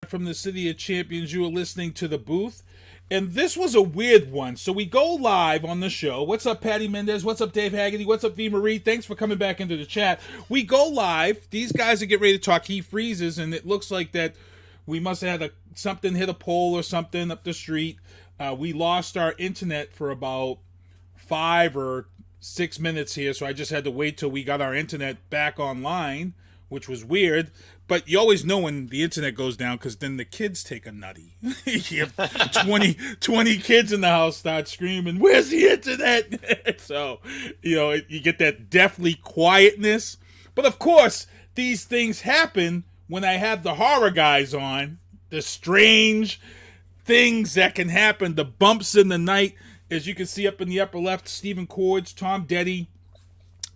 from the City of Champions. You are listening to The Booth. And this was a weird one. So we go live on the show. What's up, Patty Mendez? What's up, Dave Haggerty? What's up, V. Marie? Thanks for coming back into the chat. We go live. These guys are getting ready to talk. He freezes, and it looks like that we must have had something hit a pole or something up the street. We lost our internet for about 5 or 6 minutes here, so I just had to wait till we got our internet back online, which was weird. But you always know when the internet goes down because then the kids take a nutty. You have 20 kids in the house start screaming, "Where's the internet?" So, you get that deathly quietness. But of course, these things happen when I have the horror guys on. The strange things that can happen, the bumps in the night. As you can see up in the upper left, Stephen Cords, Tom Deady.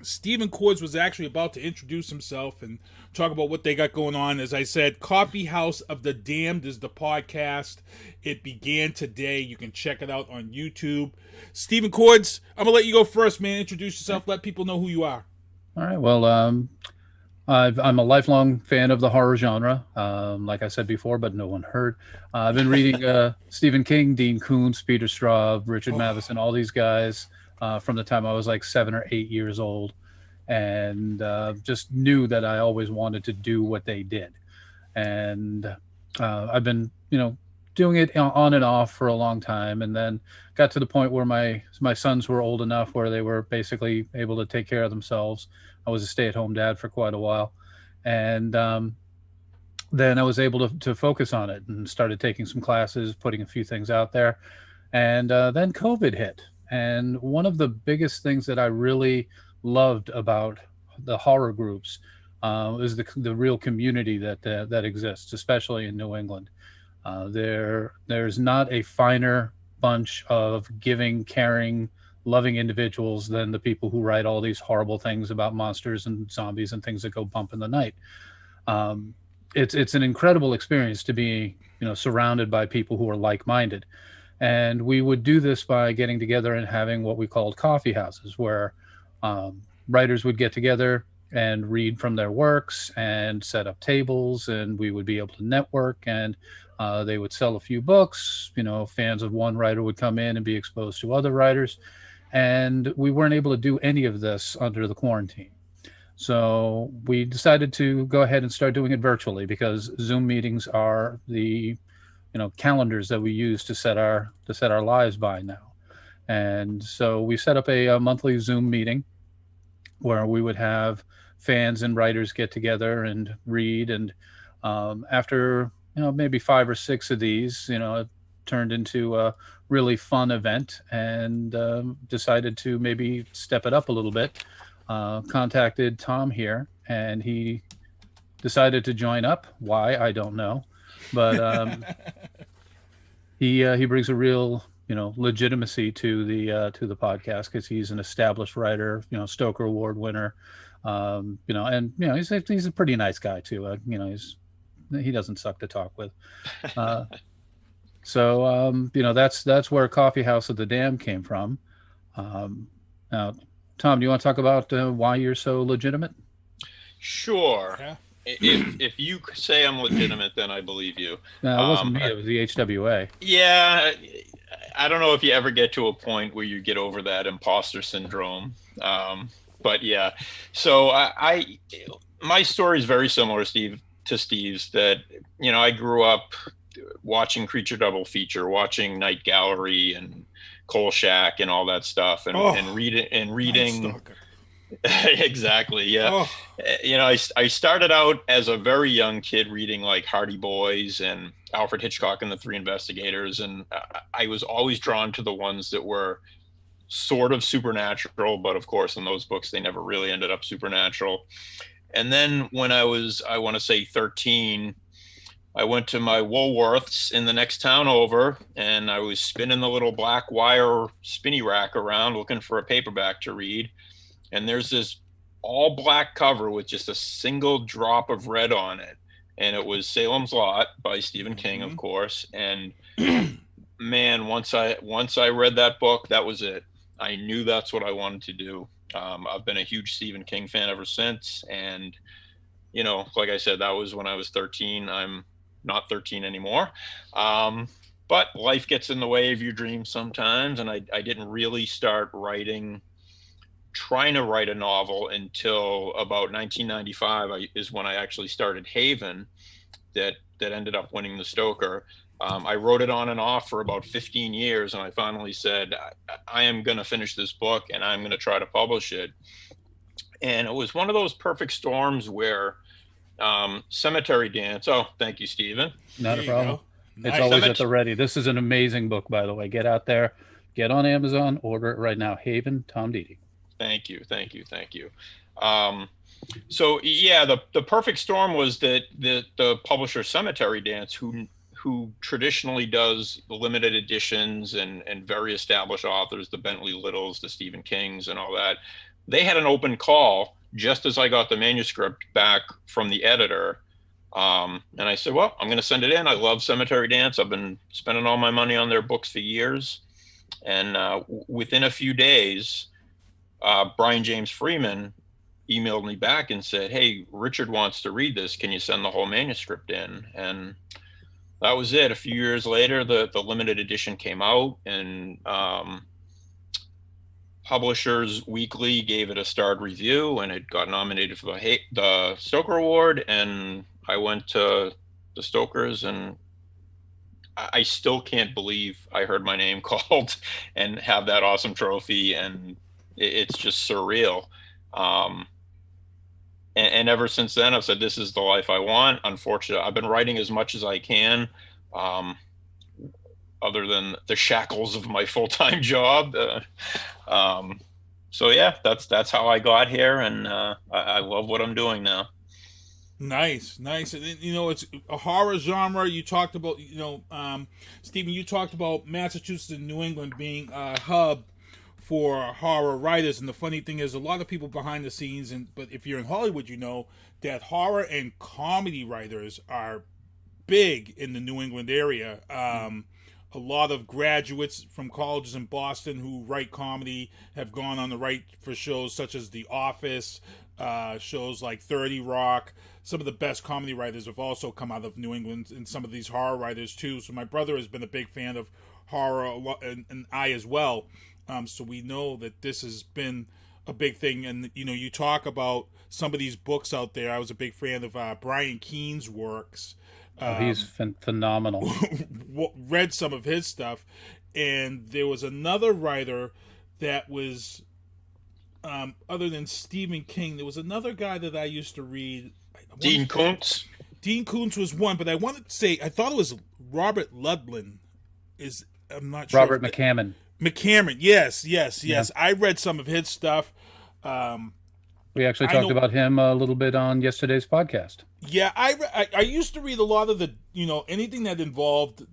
Stephen Cords was actually about to introduce himself and talk about what they got going on. As I said, Coffee House of the Damned is the podcast. It began today. You can check it out on YouTube. Stephen Cords, I'm going to let you go first, man. Introduce yourself. Let people know who you are. All right. Well, I'm a lifelong fan of the horror genre, like I said before, but no one heard. I've been reading Stephen King, Dean Koontz, Peter Straub, Richard Matheson, all these guys from the time I was like 7 or 8 years old, and just knew that I always wanted to do what they did. And I've been, doing it on and off for a long time, and then got to the point where my sons were old enough where they were basically able to take care of themselves. I was a stay-at-home dad for quite a while, and then I was able to focus on it and started taking some classes, putting a few things out there, and then COVID hit. And one of the biggest things that I really loved about the horror groups is the real community that exists, especially in New England. There's not a finer bunch of giving, caring, loving individuals than the people who write all these horrible things about monsters and zombies and things that go bump in the night. It's an incredible experience to be, surrounded by people who are like-minded. And we would do this by getting together and having what we called coffee houses, where writers would get together and read from their works and set up tables, and we would be able to network, and they would sell a few books. Fans of one writer would come in and be exposed to other writers. And we weren't able to do any of this under the quarantine. So we decided to go ahead and start doing it virtually, because Zoom meetings are the calendars that we use to set our lives by now. And so we set up a monthly Zoom meeting where we would have fans and writers get together and read. And after maybe 5 or 6 of these, it turned into a really fun event, and decided to maybe step it up a little bit. Contacted Tom here, and he decided to join up. Why, I don't know, but he brings a real legitimacy to the podcast, because he's an established writer, Stoker Award winner, and he's a pretty nice guy too. He doesn't suck to talk with. So that's where Coffee House of the Dam came from. Now, Tom, do you want to talk about why you're so legitimate? Sure. Yeah. If you say I'm legitimate, then I believe you. No, it wasn't me. It was the HWA. Yeah, I don't know if you ever get to a point where you get over that imposter syndrome. But yeah, so my story is very similar, to Steve's. That I grew up watching Creature Double Feature, watching Night Gallery and Kolchak and all that stuff, and reading. Exactly. Yeah. I started out as a very young kid reading like Hardy Boys and Alfred Hitchcock and the Three Investigators. And I was always drawn to the ones that were sort of supernatural, but of course in those books, they never really ended up supernatural. And then when I was, I want to say 13, I went to my Woolworths in the next town over, and I was spinning the little black wire spinny rack around looking for a paperback to read. And there's this all black cover with just a single drop of red on it. And it was Salem's Lot by Stephen King, of course. And man, once I read that book, that was it. I knew that's what I wanted to do. I've been a huge Stephen King fan ever since. And, like I said, that was when I was 13. I'm not 13 anymore. But life gets in the way of your dreams sometimes. And I didn't really start trying to write a novel until about 1995 is when I actually started Haven, that ended up winning the Stoker. I wrote it on and off for about 15 years, and I finally said, I am going to finish this book, and I'm going to try to publish it. And it was one of those perfect storms where Cemetery Dance. Oh, thank you, Stephen. Not a problem. Nice. It's always at the ready. This is an amazing book, by the way. Get out there, get on Amazon, order it right now. Haven, Tom Deady. Thank you. So yeah, the perfect storm was that the publisher Cemetery Dance, who traditionally does the limited editions and very established authors, the Bentley Littles, the Stephen Kings and all that, they had an open call just as I got the manuscript back from the editor. And I said, well, I'm going to send it in. I love Cemetery Dance. I've been spending all my money on their books for years. And within a few days, Brian James Freeman emailed me back and said, hey, Richard wants to read this. Can you send the whole manuscript in? And that was it. A few years later, the limited edition came out, and Publishers Weekly gave it a starred review, and it got nominated for the Stoker Award. And I went to the Stokers, and I still can't believe I heard my name called and have that awesome trophy. And it's just surreal. And ever since then, I've said, this is the life I want. Unfortunately, I've been writing as much as I can, other than the shackles of my full-time job. So yeah, that's how I got here. And I love what I'm doing now. Nice. And, it's a horror genre. You talked about, Stephen, you talked about Massachusetts and New England being a hub for horror writers. And the funny thing is, a lot of people behind the scenes, but if you're in Hollywood, you know that horror and comedy writers are big in the New England area. A lot of graduates from colleges in Boston who write comedy have gone on to write for shows such as The Office, shows like 30 Rock. Some of the best comedy writers have also come out of New England, and some of these horror writers too. So my brother has been a big fan of horror, and I as well. So we know that this has been a big thing. And, you talk about some of these books out there. I was a big fan of Brian Keene's works. He's phenomenal. Read some of his stuff. And there was another writer that was, other than Stephen King, there was another guy that I used to read. Dean Koontz. Dean Koontz was one, but I wanted to say, I thought it was Robert Ludlum. I'm not sure. Robert McCammon. McCammon, yes. Yeah. I read some of his stuff. We actually talked about him a little bit on yesterday's podcast. Yeah, I used to read a lot of the, anything that involved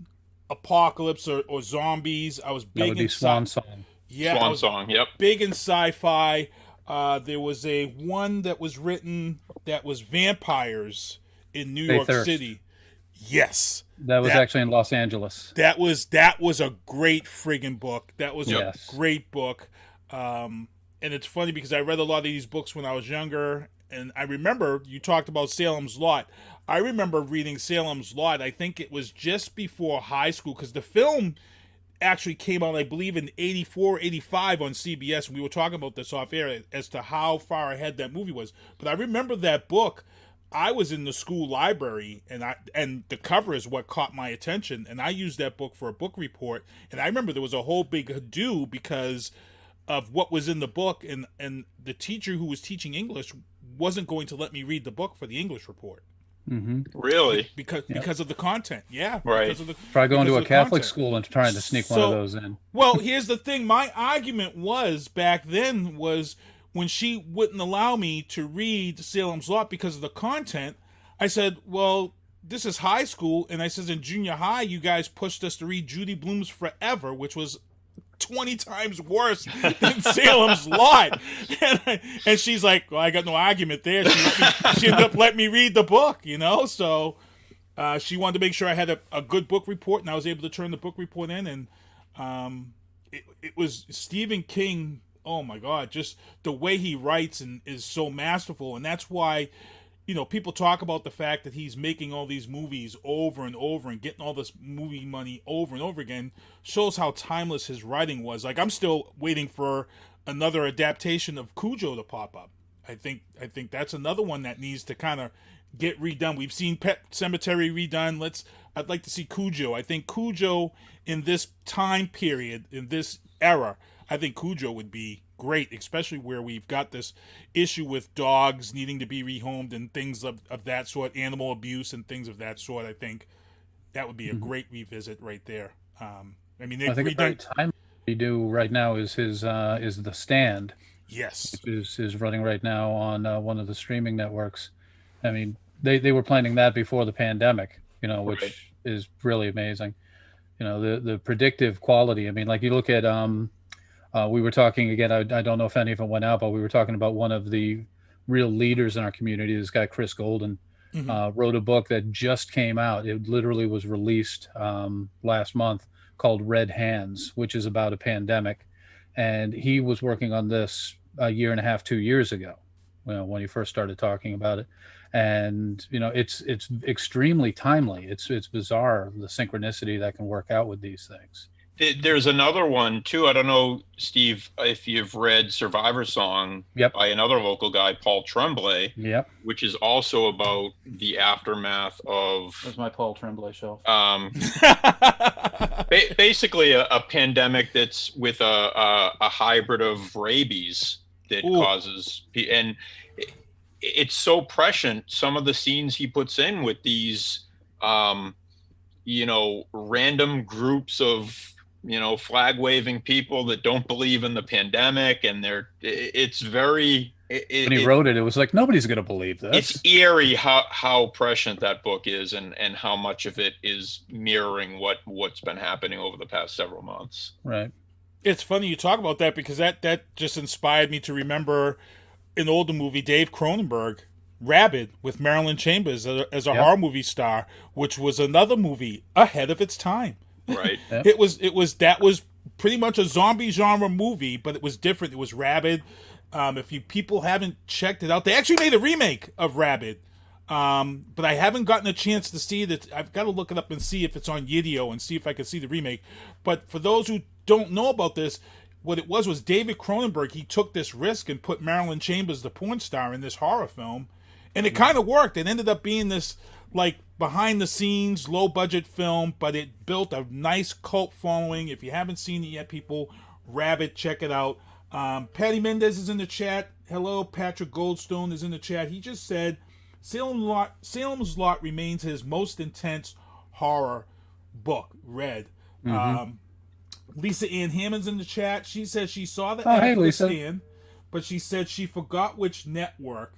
apocalypse or zombies. I was big in Swan Song. Yeah, Swan Song, yep. Big in sci-fi. There was one that was written that was vampires in New York City. Yes. That was actually in Los Angeles. That was a great friggin' book. That was a great book. And it's funny because I read a lot of these books when I was younger, and I remember you talked about Salem's Lot. I remember reading Salem's Lot. I think it was just before high school, because the film actually came out, I believe, in 84, 85 on CBS. And we were talking about this off air as to how far ahead that movie was. But I remember that book. I was in the school library, and the cover is what caught my attention, and I used that book for a book report. And I remember there was a whole big ado because of what was in the book, and the teacher who was teaching English wasn't going to let me read the book for the English report. Mm-hmm. Really? Because of the content, yeah. Right. Try going to a Catholic school and trying to sneak one of those in. Well, here's the thing. My argument was back then was, when she wouldn't allow me to read Salem's Lot because of the content, I said, well, this is high school. And I says, in junior high, you guys pushed us to read Judy Blume's Forever, which was 20 times worse than Salem's Lot. And she's like, well, I got no argument there. She ended up letting me read the book, So she wanted to make sure I had a good book report, and I was able to turn the book report in. And it was Stephen King. Oh my God, just the way he writes and is so masterful. And that's why, people talk about the fact that he's making all these movies over and over and getting all this movie money over and over again shows how timeless his writing was. Like, I'm still waiting for another adaptation of Cujo to pop up. I think that's another one that needs to kind of get redone. We've seen Pet Cemetery redone. I'd like to see Cujo. I think Cujo in this time period, in this era, I think Cujo would be great, especially where we've got this issue with dogs needing to be rehomed and things of that sort, animal abuse and things of that sort. I think that would be a great revisit right there. I think a very time we do right now is is The Stand. Yes, which is running right now on one of the streaming networks. I mean, they were planning that before the pandemic, which is really amazing. The predictive quality. I mean, like you look at we were talking again. I don't know if any of it went out, but we were talking about one of the real leaders in our community. This guy Chris Golden wrote a book that just came out. It literally was released last month, called Red Hands, which is about a pandemic. And he was working on this a year and a half, 2 years ago, when he first started talking about it. And it's extremely timely. It's bizarre, the synchronicity that can work out with these things. There's another one too. I don't know, Steve, if you've read Survivor Song by another local guy, Paul Tremblay, which is also about the aftermath of. That's my Paul Tremblay show. Basically, a pandemic that's with a hybrid of rabies that causes, and it's so prescient. Some of the scenes he puts in with these, random groups of. Flag waving people that don't believe in the pandemic, and it's very. When he wrote it, it was like, nobody's going to believe this. It's eerie how prescient that book is, and how much of it is mirroring what's been happening over the past several months. Right. It's funny you talk about that, because that just inspired me to remember an older movie, Dave Cronenberg, Rabid, with Marilyn Chambers as a horror movie star, which was another movie ahead of its time. Right. That was pretty much a zombie genre movie, but it was different. It was Rabid. If you people haven't checked it out, they actually made a remake of Rabid. But I haven't gotten a chance to see that. I've got to look it up and see if it's on Yidio and see if I can see the remake. But for those who don't know about this, what it was David Cronenberg. He took this risk and put Marilyn Chambers, the porn star, in this horror film, and it kind of worked. It ended up being this behind the scenes, low budget film, but it built a nice cult following. If you haven't seen it yet, people, Rabid, check it out. Patty Mendez is in the chat. Hello, Patrick Goldstone is in the chat. He just said Salem's Lot remains his most intense horror book read. Lisa Ann Hammond's in the chat. She says she saw the ad for The Stand, but she said she forgot which network.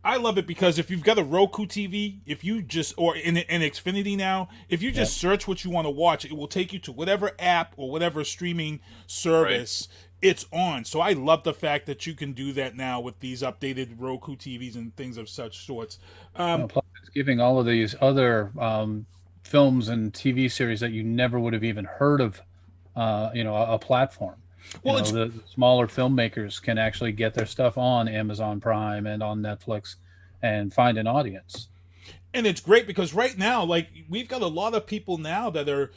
I love it because if you've got a Roku TV, if you just, or in Xfinity now, if you just search what you want to watch, it will take you to whatever app or whatever streaming service it's on. So I love the fact that you can do that now with these updated Roku TVs and things of such sorts. Plus it's giving all of these other films and TV series that you never would have even heard of, a platform. Well, the smaller filmmakers can actually get their stuff on Amazon Prime and on Netflix and find an audience. And it's great because right now, we've got a lot of people now that are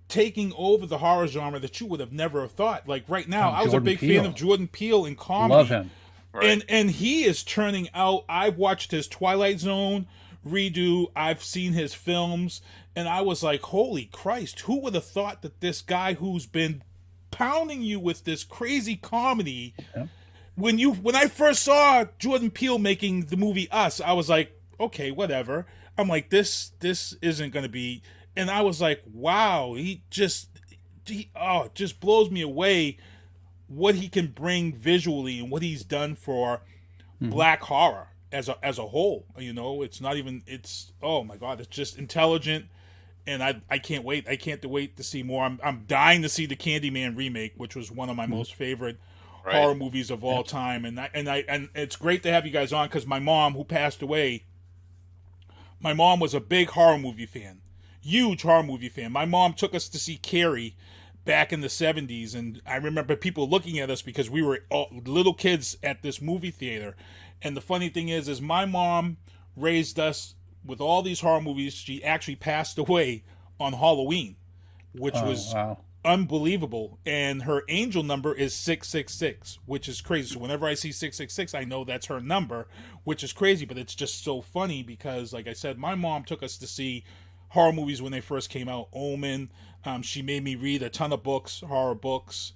taking over the horror genre that you would have never thought. Like right now, I was a big fan of Jordan Peele in comedy. Love him. Right. And he is turning out. I've watched his Twilight Zone redo. I've seen his films, and I was like, holy Christ, who would have thought that this guy who's been pounding you with this crazy comedy. When I first saw Jordan Peele making the movie Us, I was like, okay, whatever. I'm like, this isn't going to be. And I was like, wow, he just blows me away what he can bring visually and what he's done for black horror as a whole. It's not even, oh my God, it's just intelligent. And I can't wait. I can't wait to see more. I'm dying to see the Candyman remake, which was one of my most favorite horror movies of all time. And it's great to have you guys on because my mom, who passed away, my mom was a big horror movie fan, huge horror movie fan. My mom took us to see Carrie back in the 70s, and I remember people looking at us because we were all little kids at this movie theater. And the funny thing is my mom raised us with all these horror movies. She actually passed away on Halloween, which was unbelievable. And her angel number is 666, which is crazy. So whenever I see 666, I know that's her number, which is crazy. But it's just so funny because, like I said, my mom took us to see horror movies when they first came out. Omen. She made me read a ton of books, horror books.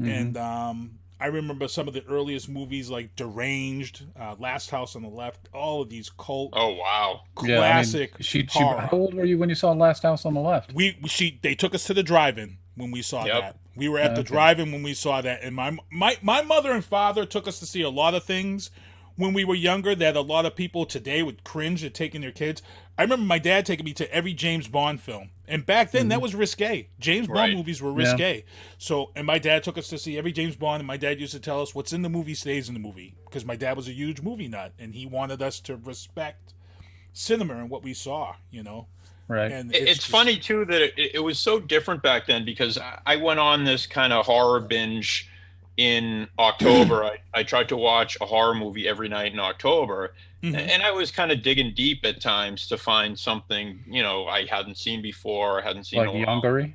And I remember some of the earliest movies like Deranged, Last House on the Left, all of these cult. Oh wow! Classic. Horror. How old were you when you saw Last House on the Left? They took us to the drive-in when we saw that. We were at the drive-in when we saw that, and my mother and father took us to see a lot of things when we were younger that a lot of people today would cringe at taking their kids. I remember my dad taking me to every James Bond film. And back then, that was risque. James Bond movies were risque. Yeah. So, and my dad took us to see every James Bond, and my dad used to tell us what's in the movie stays in the movie. Because my dad was a huge movie nut, and he wanted us to respect cinema and what we saw, you know? Right. And it's funny, too, that it was so different back then, because I went on this kind of horror binge in October. I tried to watch a horror movie every night in October. And I was kind of digging deep at times to find something, you know, I hadn't seen before, hadn't seen like Yongery?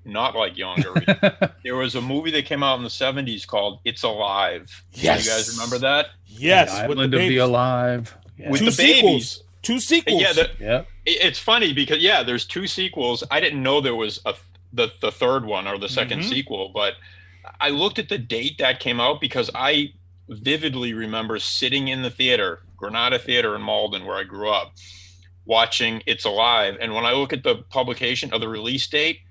Not like Yongery. There was a movie that came out in the 70s called It's Alive. Yes. You guys remember that? Yes. The Island of the Alive. Yeah. With the babies. Two sequels. Yeah. It's funny because, there's two sequels. I didn't know there was the third one or the second sequel, but I looked at the date that came out because I vividly remember sitting in the theater, Granada Theater in Malden, where I grew up, watching It's Alive. And when I look at the publication of the release date,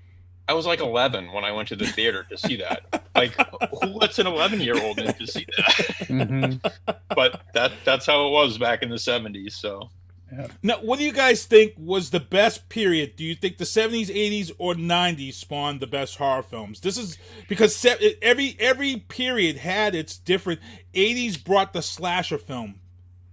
I was like 11 when I went to the theater to see that. Like, who lets an 11-year-old in to see that? But that's how it was back in the 70s. So. Yeah. Now, what do you guys think was the best period? Do you think the 70s, 80s, or 90s spawned the best horror films? This is because every period had its different. 80s brought the slasher film,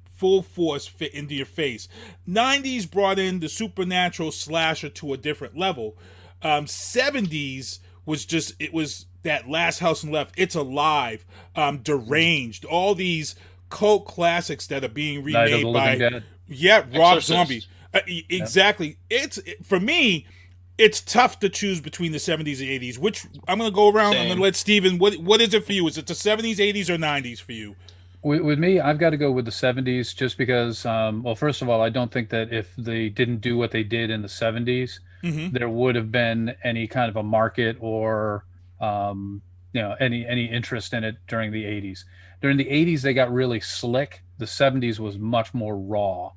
full force, fit into your face. 90s brought in the supernatural slasher to a different level. 70s was that Last House on the Left, It's Alive, Deranged, all these cult classics that are being remade by. Rob Zombie. Exactly. For me, it's tough to choose between the 70s and 80s. Which I'm going to go around. I'm going to let Steven. What is it for you? Is it the 70s, 80s, or 90s for you? With me, I've got to go with the 70s just because, well, first of all, I don't think that if they didn't do what they did in the 70s, there would have been any kind of a market or, any interest in it during the 80s. During the 80s, they got really slick. The 70s was much more raw.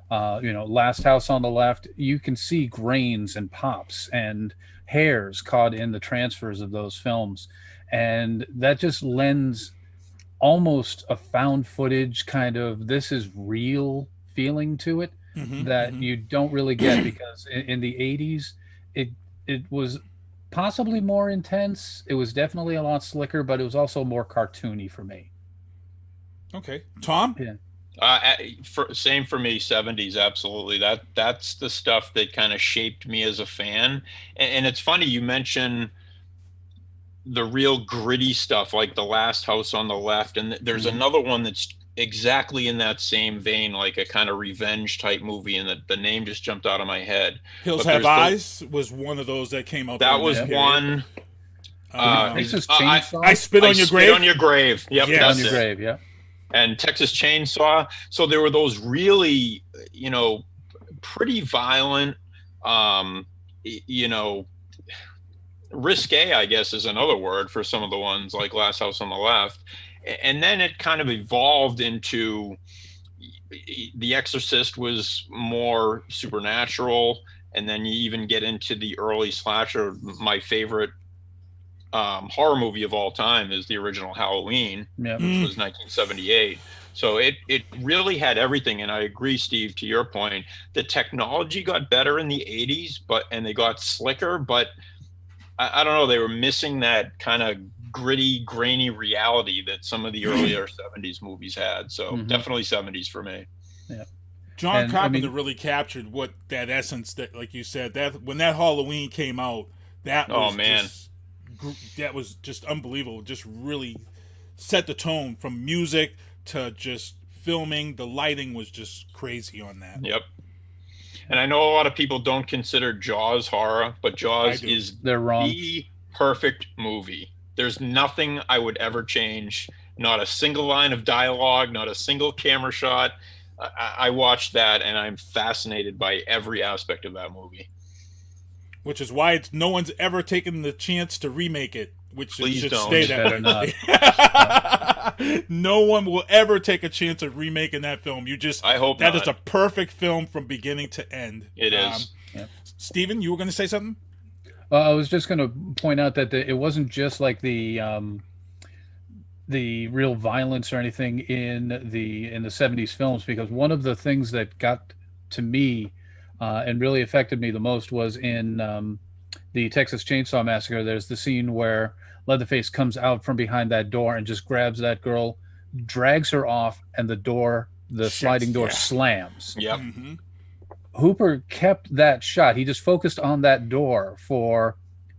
Last House on the Left, you can see grains and pops and hairs caught in the transfers of those films. And that just lends almost a found footage kind of this is real feeling to it that you don't really get because in the 80s, it was possibly more intense. It was definitely a lot slicker, but it was also more cartoony for me. Okay. Tom? Yeah. Same for me, 70s, absolutely. That's the stuff that kind of shaped me as a fan. And it's funny, you mention the real gritty stuff like The Last House on the Left. And there's another one that's exactly in that same vein, like a kind of revenge type movie. And the name just jumped out of my head. Hills Have Eyes was one of those that came out. That was one. Texas Chainsaw? I Spit on Your Grave. Spit on Your Grave. Yep, yeah, on Your Grave, yeah. And Texas Chainsaw. So there were those really, pretty violent, risque, I guess is another word for some of the ones like Last House on the Left. And then it kind of evolved into The Exorcist was more supernatural. And then you even get into the early slasher. My favorite horror movie of all time is the original Halloween, which was 1978. So it really had everything. And I agree, Steve, to your point, the technology got better in the 80s, and they got slicker, but I don't know, they were missing that kind of gritty, grainy reality that some of the earlier 70s movies had. So definitely 70s for me. Yeah. John Carpenter really captured what that essence that, like you said, that when that Halloween came out, that was that was just unbelievable. Just really set the tone from music to just filming. The lighting was just crazy on that. Yep. And I know a lot of people don't consider Jaws horror, but Jaws is They're wrong. The perfect movie. There's nothing I would ever change. Not a single line of dialogue, not a single camera shot. I watched that and I'm fascinated by every aspect of that movie. Which is why no one's ever taken the chance to remake it. Which Please should don't. stay that way. No one will ever take a chance of remaking that film. I hope that not. is a perfect film from beginning to end. It is. Steven, you were going to say something? I was just going to point out that it wasn't just like the real violence or anything in the 70s films, because one of the things that got to me and really affected me the most was in the Texas Chainsaw Massacre. There's the scene where Leatherface comes out from behind that door and just grabs that girl, drags her off, and the sliding door slams. Yep. Mm-hmm. Hooper kept that shot. He just focused on that door for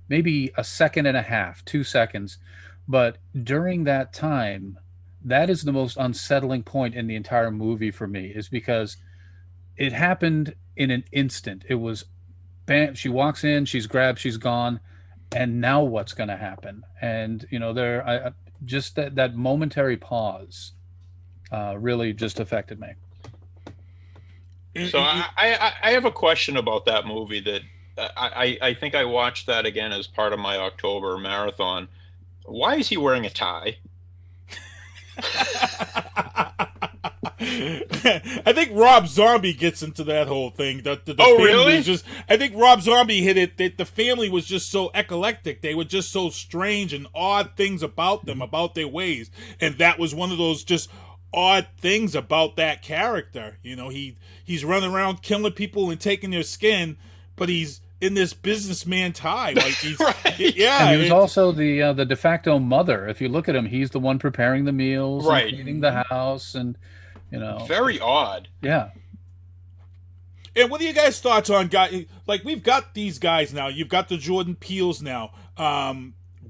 maybe a second and a half, 2 seconds. But during that time, that is the most unsettling point in the entire movie for me, is because it happened in an instant. It was, bam, she walks in, she's grabbed, she's gone, and now what's going to happen? And, just that momentary pause really just affected me. So I have a question about that movie that I think I watched that again as part of my October marathon. Why is he wearing a tie? I think Rob Zombie gets into that whole thing. Really? I think Rob Zombie hit it that the family was just so eclectic. They were just so strange and odd things about them, about their ways. And that was one of those just odd things about that character. He's running around killing people and taking their skin, but he's in this businessman tie. Like he's, right. Yeah. And he was also the de facto mother. If you look at him, he's the one preparing the meals, right, and cleaning the house, and very odd. Yeah. And what are you guys' thoughts on guys? Like, we've got these guys now. You've got the Jordan Peels now.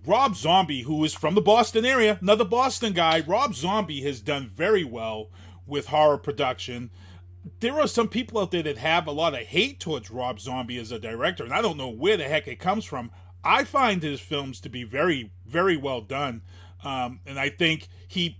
Rob Zombie, who is from the Boston area, another Boston guy. Rob Zombie has done very well with horror production. There are some people out there that have a lot of hate towards Rob Zombie as a director, and I don't know where the heck it comes from. I find his films to be very, very well done. And I think he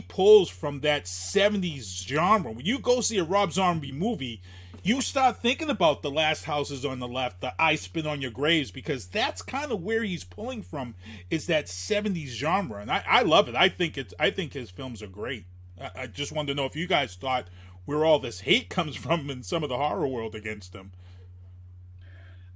pulls from that 70s genre. When you go see a Rob Zombie movie, you start thinking about The Last Houses on the Left, the I Spit on Your Graves, because that's kind of where he's pulling from, is that 70s genre. And I love it. I think his films are great. I just wanted to know if you guys thought where all this hate comes from in some of the horror world against him.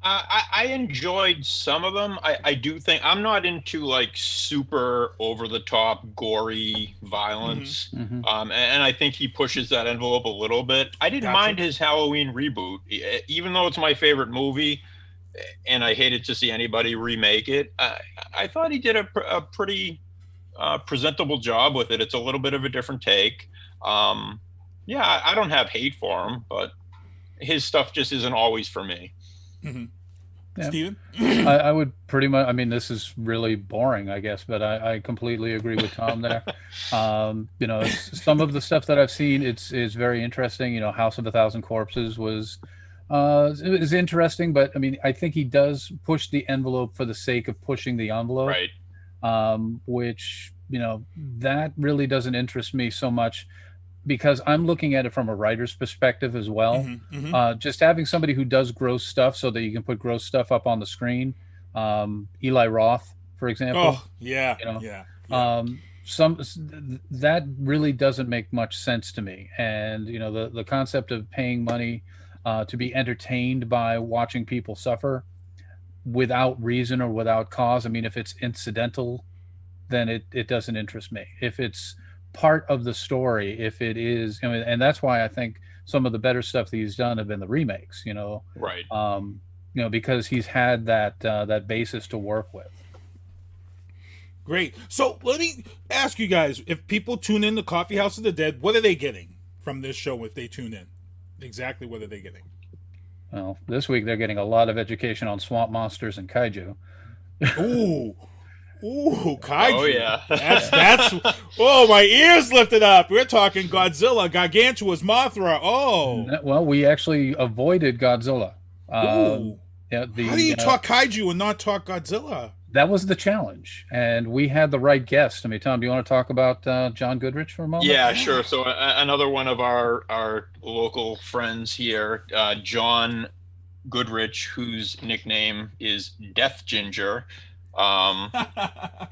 I enjoyed some of them. I do think I'm not into like super over the top gory violence. Mm-hmm. And I think he pushes that envelope a little bit. I didn't mind his Halloween reboot, even though it's my favorite movie and I hated to see anybody remake it. I thought he did a pretty presentable job with it. It's a little bit of a different take. I don't have hate for him, but his stuff just isn't always for me. Mm-hmm. Yeah. Steven? I would pretty much, this is really boring, I guess, but I completely agree with Tom there. Some of the stuff that I've seen, it's very interesting. House of a Thousand Corpses was interesting, but I think he does push the envelope for the sake of pushing the envelope. Right. Which, that really doesn't interest me so much, because I'm looking at it from a writer's perspective as well. Mm-hmm, mm-hmm. Just having somebody who does gross stuff so that you can put gross stuff up on the screen. Eli Roth, for example. Oh, yeah. That really doesn't make much sense to me. And, the concept of paying money to be entertained by watching people suffer without reason or without cause. If it's incidental, then it doesn't interest me. If it's part of the story, if it is, and that's why I think some of the better stuff that he's done have been the remakes, Right. Because he's had that basis to work with. Great. So let me ask you guys, if people tune in to Coffee House of the Dead, what are they getting from this show if they tune in? Exactly what are they getting? Well, this week they're getting a lot of education on swamp monsters and kaiju. Ooh. Ooh, kaiju. Oh yeah. That's oh, my ears lifted up. We're talking Godzilla, Gargantua's Mothra. Oh. Well, we actually avoided Godzilla. Ooh. Yeah, How do you talk kaiju and not talk Godzilla? that was the challenge, and we had the right guest. I mean, Tom, do you want to talk about John Goodrich for a moment? Yeah, sure. So another one of our local friends here, John Goodrich, whose nickname is Death Ginger. And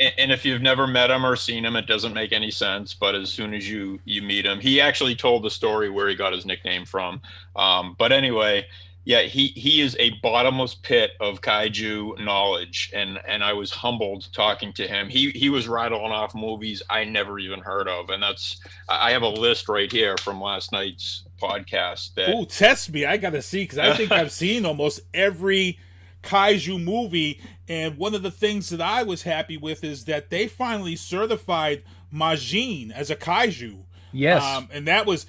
if you've never met him or seen him, it doesn't make any sense. But as soon as you meet him, he actually told the story where he got his nickname from. But anyway, yeah, he is a bottomless pit of kaiju knowledge, and I was humbled talking to him. He was rattling off movies I never even heard of, and I have a list right here from last night's podcast. Ooh, test me! I gotta see, because I think I've seen almost every kaiju movie, and one of the things that I was happy with is that they finally certified Majin as a kaiju. Yes. And that was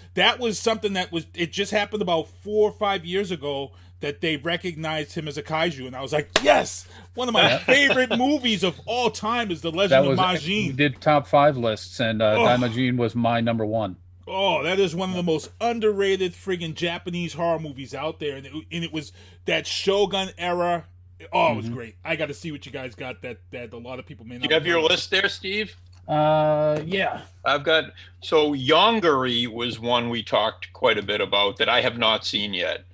something it just happened about 4 or 5 years ago that they recognized him as a kaiju, and I was like, yes, one of my favorite movies of all time is The Legend of Majin. We did top 5 lists, and Daimajin was my number 1. Oh, that is one of the most underrated friggin' Japanese horror movies out there, and it was that Shogun era. Oh, it was great. I got to see what you guys got that a lot of people may not. You have your list there, Steve? Yeah. I've got, so Yongari was one we talked quite a bit about that I have not seen yet.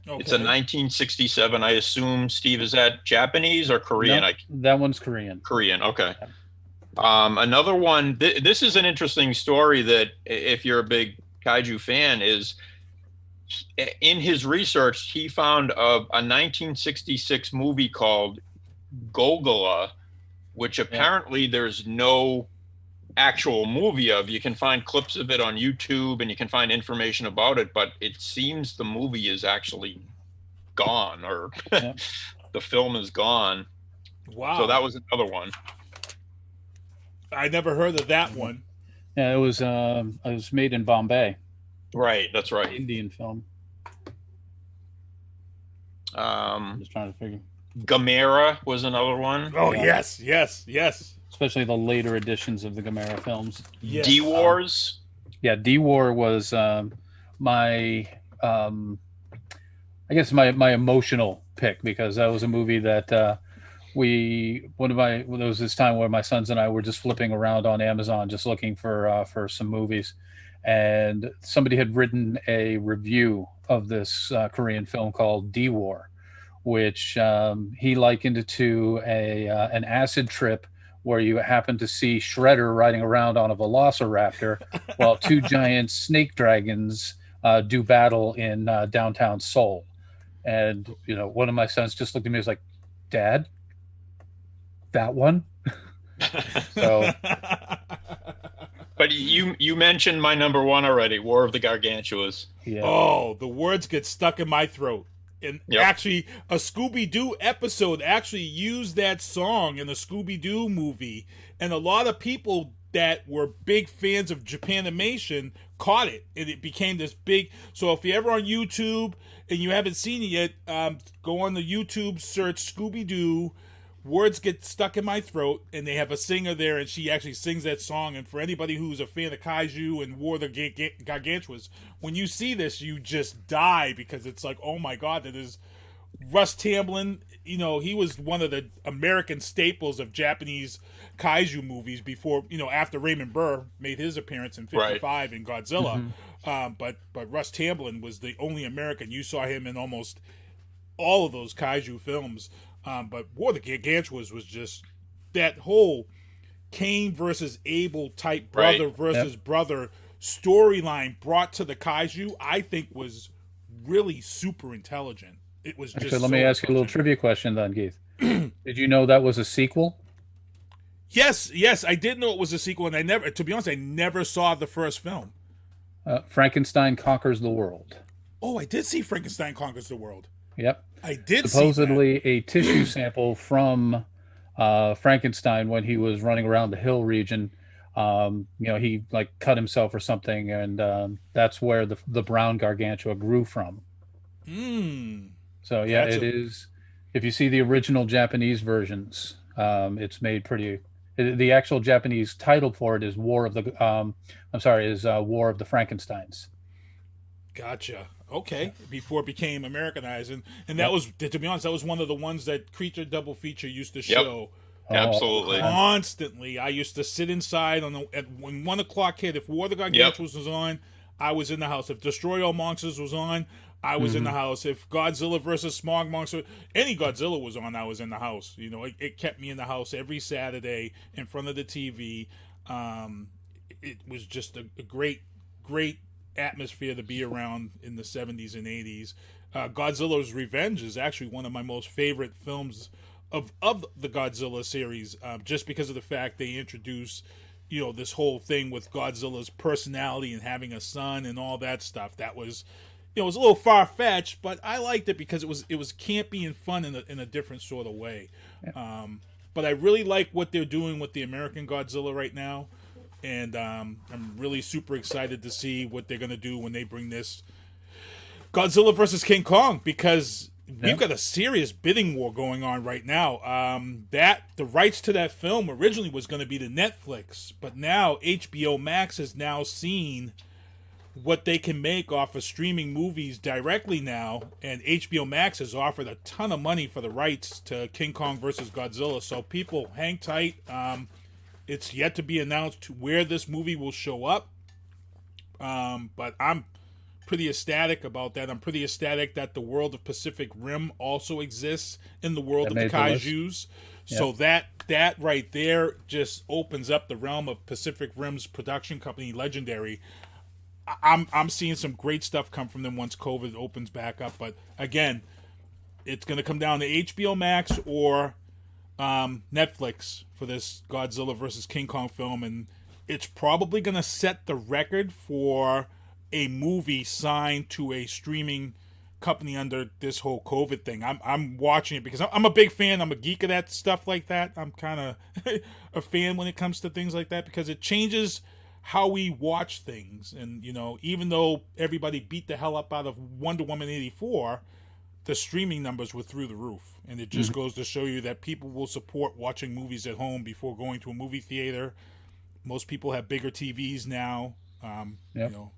Okay. It's a 1967. I assume, Steve, is that Japanese or Korean? No, that one's Korean. Korean, okay. Another one, this is an interesting story that if you're a big kaiju fan, is in his research, he found a 1966 movie called Gogola, which apparently there's no actual movie of. You can find clips of it on YouTube and you can find information about it, but it seems the movie is actually gone, or the film is gone. Wow. So that was another one. I never heard of that one. Yeah, it was made in Bombay. Right, that's right. Indian film. I'm just trying to figure. Gamera was another one. Oh, yes. Especially the later editions of the Gamera films. Yes. D-Wars. D-War was my I guess my emotional pick, because that was a movie that there was this time where my sons and I were just flipping around on Amazon just looking for some movies, and somebody had written a review of this Korean film called D-War, which he likened it to an acid trip where you happen to see Shredder riding around on a velociraptor while 2 giant snake dragons do battle in downtown Seoul. And, one of my sons just looked at me and was like, Dad, that one? So... But you mentioned my number 1 already, War of the Gargantuas. Yeah. Oh, the words get stuck in my throat. And actually, a Scooby-Doo episode actually used that song in the Scooby-Doo movie. And a lot of people that were big fans of Japanimation caught it. And it became this big... So if you're ever on YouTube and you haven't seen it yet, go on the YouTube, search Scooby-Doo, Words Get Stuck in My Throat, and they have a singer there, and she actually sings that song. And for anybody who's a fan of kaiju and War of the Gargantuas, when you see this, you just die, because it's like, oh my God, that is Russ Tamblyn. He was one of the American staples of Japanese kaiju movies before, after Raymond Burr made his appearance in '55 in Godzilla. Mm-hmm. But Russ Tamblyn was the only American. You saw him in almost all of those kaiju films. But War of the Gargantuas was just that whole Cain versus Abel type brother versus brother storyline brought to the kaiju, I think was really super intelligent. It was just Actually, let me ask you a little trivia question then, Keith. Did you know that was a sequel? Yes, I did know it was a sequel, and to be honest, I never saw the first film. Frankenstein Conquers the World. Oh, I did see Frankenstein Conquers the World. Yep. I did supposedly a tissue sample from Frankenstein when he was running around the hill region. He cut himself or something, and that's where the brown gargantua grew from. Mm. So yeah, it is if you see the original Japanese versions, it's made pretty. The actual Japanese title for it is War of the. War of the Frankensteins. Gotcha. Okay. Yeah. Before it became Americanized, and that Yep. was, to be honest, that was one of the ones that Creature Double Feature used to Yep. show Absolutely. constantly. I used to sit inside when 1 o'clock hit. If War of the Yep. Gargantuans was on, I was in the house. If Destroy All Monsters was on, I was in the house. If Godzilla versus Smog Monster, any Godzilla was on, I was in the house. You know, it kept me in the house every Saturday in front of the TV. It was just a great, great atmosphere to be around in the 70s and 80s. Godzilla's Revenge is actually one of my most favorite films of the Godzilla series, just because of the fact they introduce, you know, this whole thing with Godzilla's personality and having a son and all that stuff. That was, you know, it was a little far fetched, but I liked it because it was campy and fun in a different sort of way. Yeah. But I really like what they're doing with the American Godzilla right now, and I'm really super excited to see what they're gonna do when they bring this Godzilla versus King Kong, because we've got a serious bidding war going on right now. The rights to that film originally was going to be to Netflix, but now HBO Max has now seen what they can make off of streaming movies directly now, and HBO Max has offered a ton of money for the rights to King Kong versus Godzilla. So people, hang tight. It's yet to be announced where this movie will show up, but I'm pretty ecstatic about that. I'm pretty ecstatic that the world of Pacific Rim also exists in the world of the kaijus. So that right there just opens up the realm of Pacific Rim's production company, Legendary. I'm seeing some great stuff come from them once COVID opens back up. But again, it's going to come down to HBO Max or Netflix for this Godzilla versus King Kong film, and it's probably going to set the record for a movie signed to a streaming company under this whole COVID thing. I'm watching it because I'm a big fan. I'm a geek of that stuff like that. I'm kind of a fan when it comes to things like that because it changes how we watch things. And, you know, even though everybody beat the hell up out of Wonder Woman 84, the streaming numbers were through the roof. And it just goes to show you that people will support watching movies at home before going to a movie theater. Most people have bigger TVs now, you know.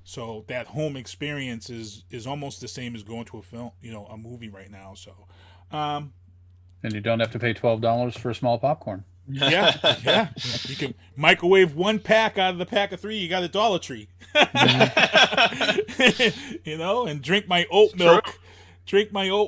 So that home experience is almost the same as going to a film, you know, a movie right now. So, and you don't have to pay $12 for a small popcorn. Yeah. You can microwave one pack out of the pack of 3 you got at Dollar Tree. You know, and drink my oat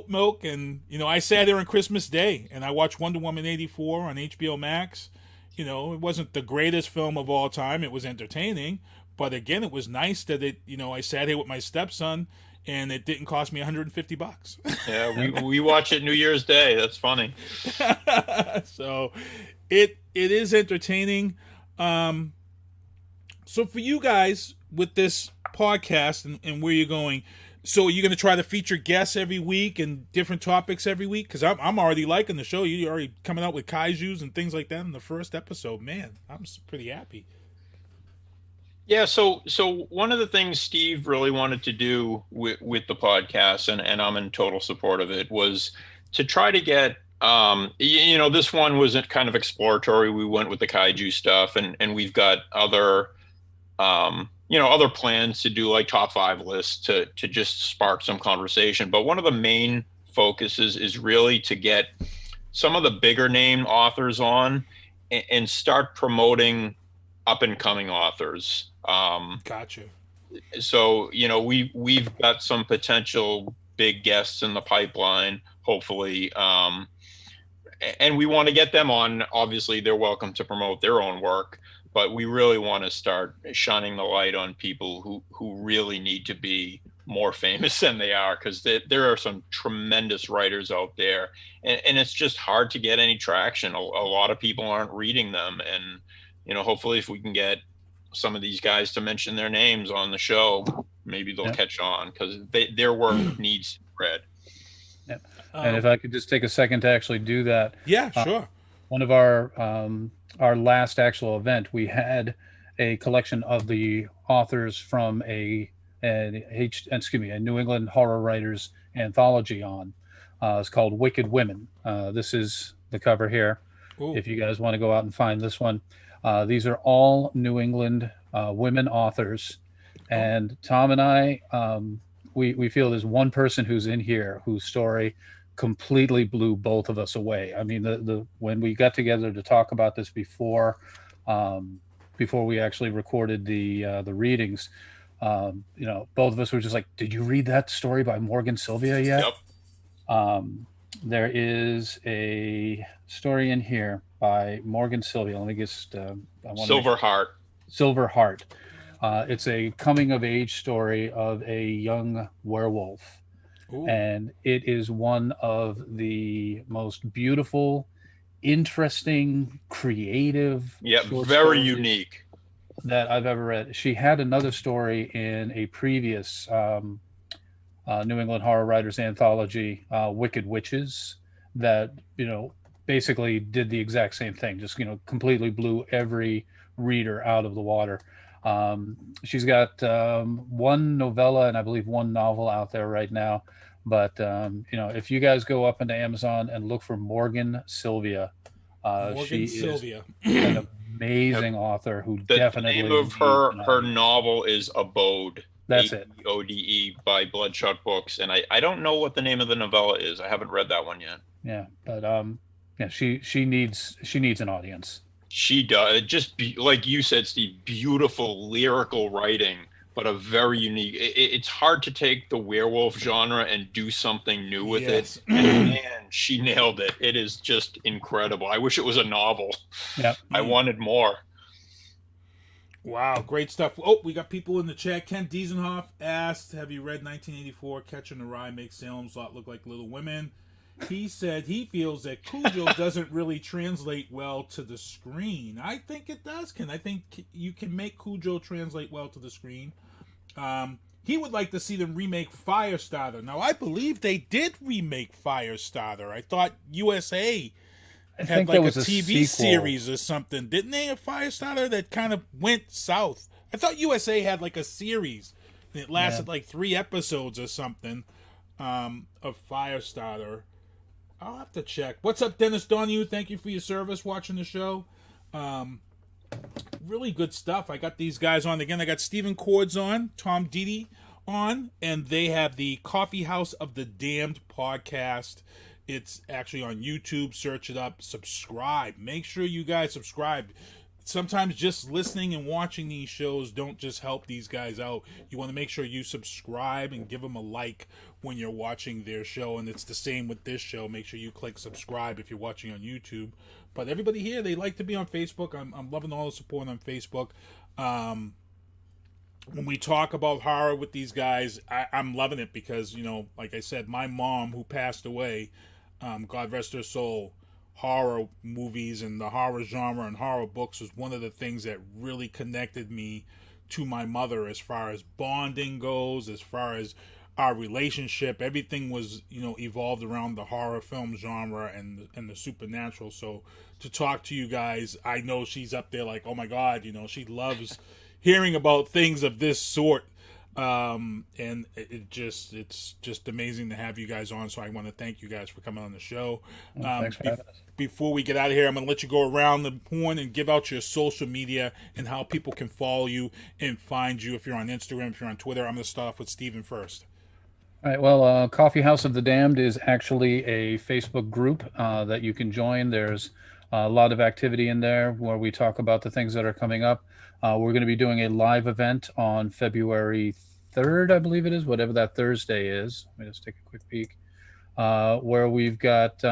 milk. And, you know, I sat there on Christmas Day and I watched Wonder Woman 84 on HBO Max. You know, it wasn't the greatest film of all time. It was entertaining. But again, it was nice that I sat here with my stepson and it didn't cost me $150. Yeah, we watch it New Year's Day. That's funny. So it is entertaining. So for you guys with this podcast and where you're going, so you're going to try to feature guests every week and different topics every week? Because I'm already liking the show. You're already coming out with kaijus and things like that in the first episode. Man, I'm pretty happy. Yeah, so one of the things Steve really wanted to do with the podcast, and I'm in total support of it, was to try to get, this one was kind of exploratory. We went with the kaiju stuff, and we've got other, other plans to do like top 5 lists to just spark some conversation. But one of the main focuses is really to get some of the bigger name authors on and start promoting up and coming authors. Gotcha. So, we've got some potential big guests in the pipeline, hopefully. And we want to get them on. Obviously, they're welcome to promote their own work, but we really want to start shining the light on people who really need to be more famous than they are, because there are some tremendous writers out there, and it's just hard to get any traction. A lot of people aren't reading them, and hopefully if we can get some of these guys to mention their names on the show, maybe they'll catch on, because their work needs to be read. Yeah. And if I could just take a second to actually do that. Yeah, sure. One of our last actual event, we had a collection of the authors from a New England horror writers anthology on. It's called Wicked Women. This is the cover here. Ooh. If you guys want to go out and find this one. These are all New England women authors. And Tom and I, we feel there's one person who's in here whose story completely blew both of us away. I mean, the when we got together to talk about this before we actually recorded the readings, both of us were just like, "Did you read that story by Morgan Sylvia yet?" Yep. There is a story in here by Morgan Sylvia. Let me just Silver Heart. Silver Heart. It's a coming of age story of a young werewolf. Ooh. And it is one of the most beautiful, interesting, creative, very unique that I've ever read. She had another story in a previous New England Horror Writers anthology, Wicked Witches, that basically did the exact same thing, just completely blew every reader out of the water. She's got one novella and I believe one novel out there right now. But if you guys go up into Amazon and look for Morgan Sylvia, she is an amazing author who definitely. The name of her novel is Abode. That's it. Ode by Bloodshot Books, and I don't know what the name of the novella is. I haven't read that one yet. Yeah, but she needs an audience. She does. Just like you said, Steve, beautiful lyrical writing, but a very unique. It's hard to take the werewolf genre and do something new with it. And man, she nailed it. It is just incredible. I wish it was a novel. Yeah, I wanted more. Wow, great stuff. Oh, we got people in the chat. Ken Diesenhoff asked, "Have you read 1984? Catcher in the Rye makes Salem's Lot look like Little Women." He said he feels that Cujo doesn't really translate well to the screen. I think it does, Ken. I think you can make Cujo translate well to the screen. He would like to see them remake Firestarter. Now, I believe they did remake Firestarter. I thought USA had like a TV series or something. Didn't they have Firestarter that kind of went south? I thought USA had like a series. It lasted like 3 episodes or something of Firestarter. I'll have to check. What's up, Dennis Donahue? Thank you for your service watching the show. Really good stuff. I got these guys on again. I got Stephen Cords on, Tom Deady on, and they have the Coffee House of the Damned podcast. It's actually on YouTube. Search it up. Subscribe. Make sure you guys subscribe. Sometimes just listening and watching these shows don't just help these guys out. You want to make sure you subscribe and give them a like when you're watching their show. And it's the same with this show. Make sure you click subscribe if you're watching on YouTube. But everybody here, they like to be on Facebook. I'm loving all the support on Facebook. When we talk about horror with these guys, I'm loving it because, like I said, my mom who passed away, God rest her soul, horror movies and the horror genre and horror books was one of the things that really connected me to my mother as far as bonding goes, as far as our relationship. Everything was, evolved around the horror film genre and the supernatural. So to talk to you guys, I know she's up there like, oh my God, she loves hearing about things of this sort. And it's just amazing to have you guys on. So I want to thank you guys for coming on the show. Thanks for having us. Before we get out of here, I'm going to let you go around the horn and give out your social media and how people can follow you and find you. If you're on Instagram, if you're on Twitter, I'm going to start off with Stephen first. All right. Well, Coffee House of the Damned is actually a Facebook group that you can join. There's a lot of activity in there where we talk about the things that are coming up. We're going to be doing a live event on February 3rd, I believe it is, whatever that Thursday is. Let me just take a quick peek. Where we've got,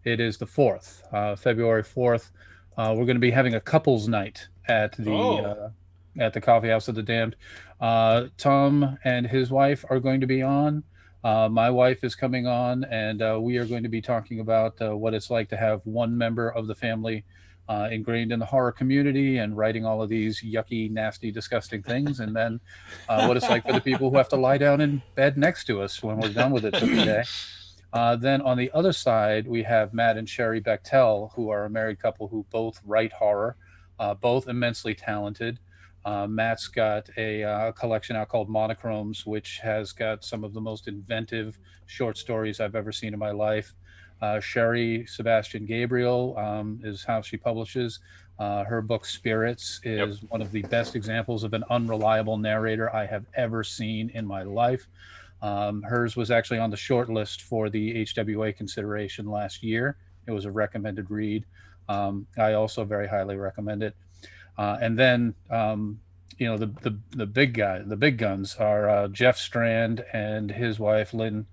it is the 4th, February 4th. We're going to be having a couples night at the Coffee House of the Damned. Tom and his wife are going to be on. My wife is coming on, and we are going to be talking about what it's like to have one member of the family ingrained in the horror community and writing all of these yucky, nasty, disgusting things, and then what it's like for the people who have to lie down in bed next to us when we're done with it for the day. Then on the other side, we have Matt and Sherry Bechtel, who are a married couple who both write horror, both immensely talented. Matt's got a collection out called Monochromes, which has got some of the most inventive short stories I've ever seen in my life. Sherry Sebastian Gabriel is how she publishes. Her book Spirits is one of the best examples of an unreliable narrator I have ever seen in my life. Hers was actually on the short list for the HWA consideration last year. It was a recommended read. I also very highly recommend it. And then, the big guns are Jeff Strand and his wife, Lynn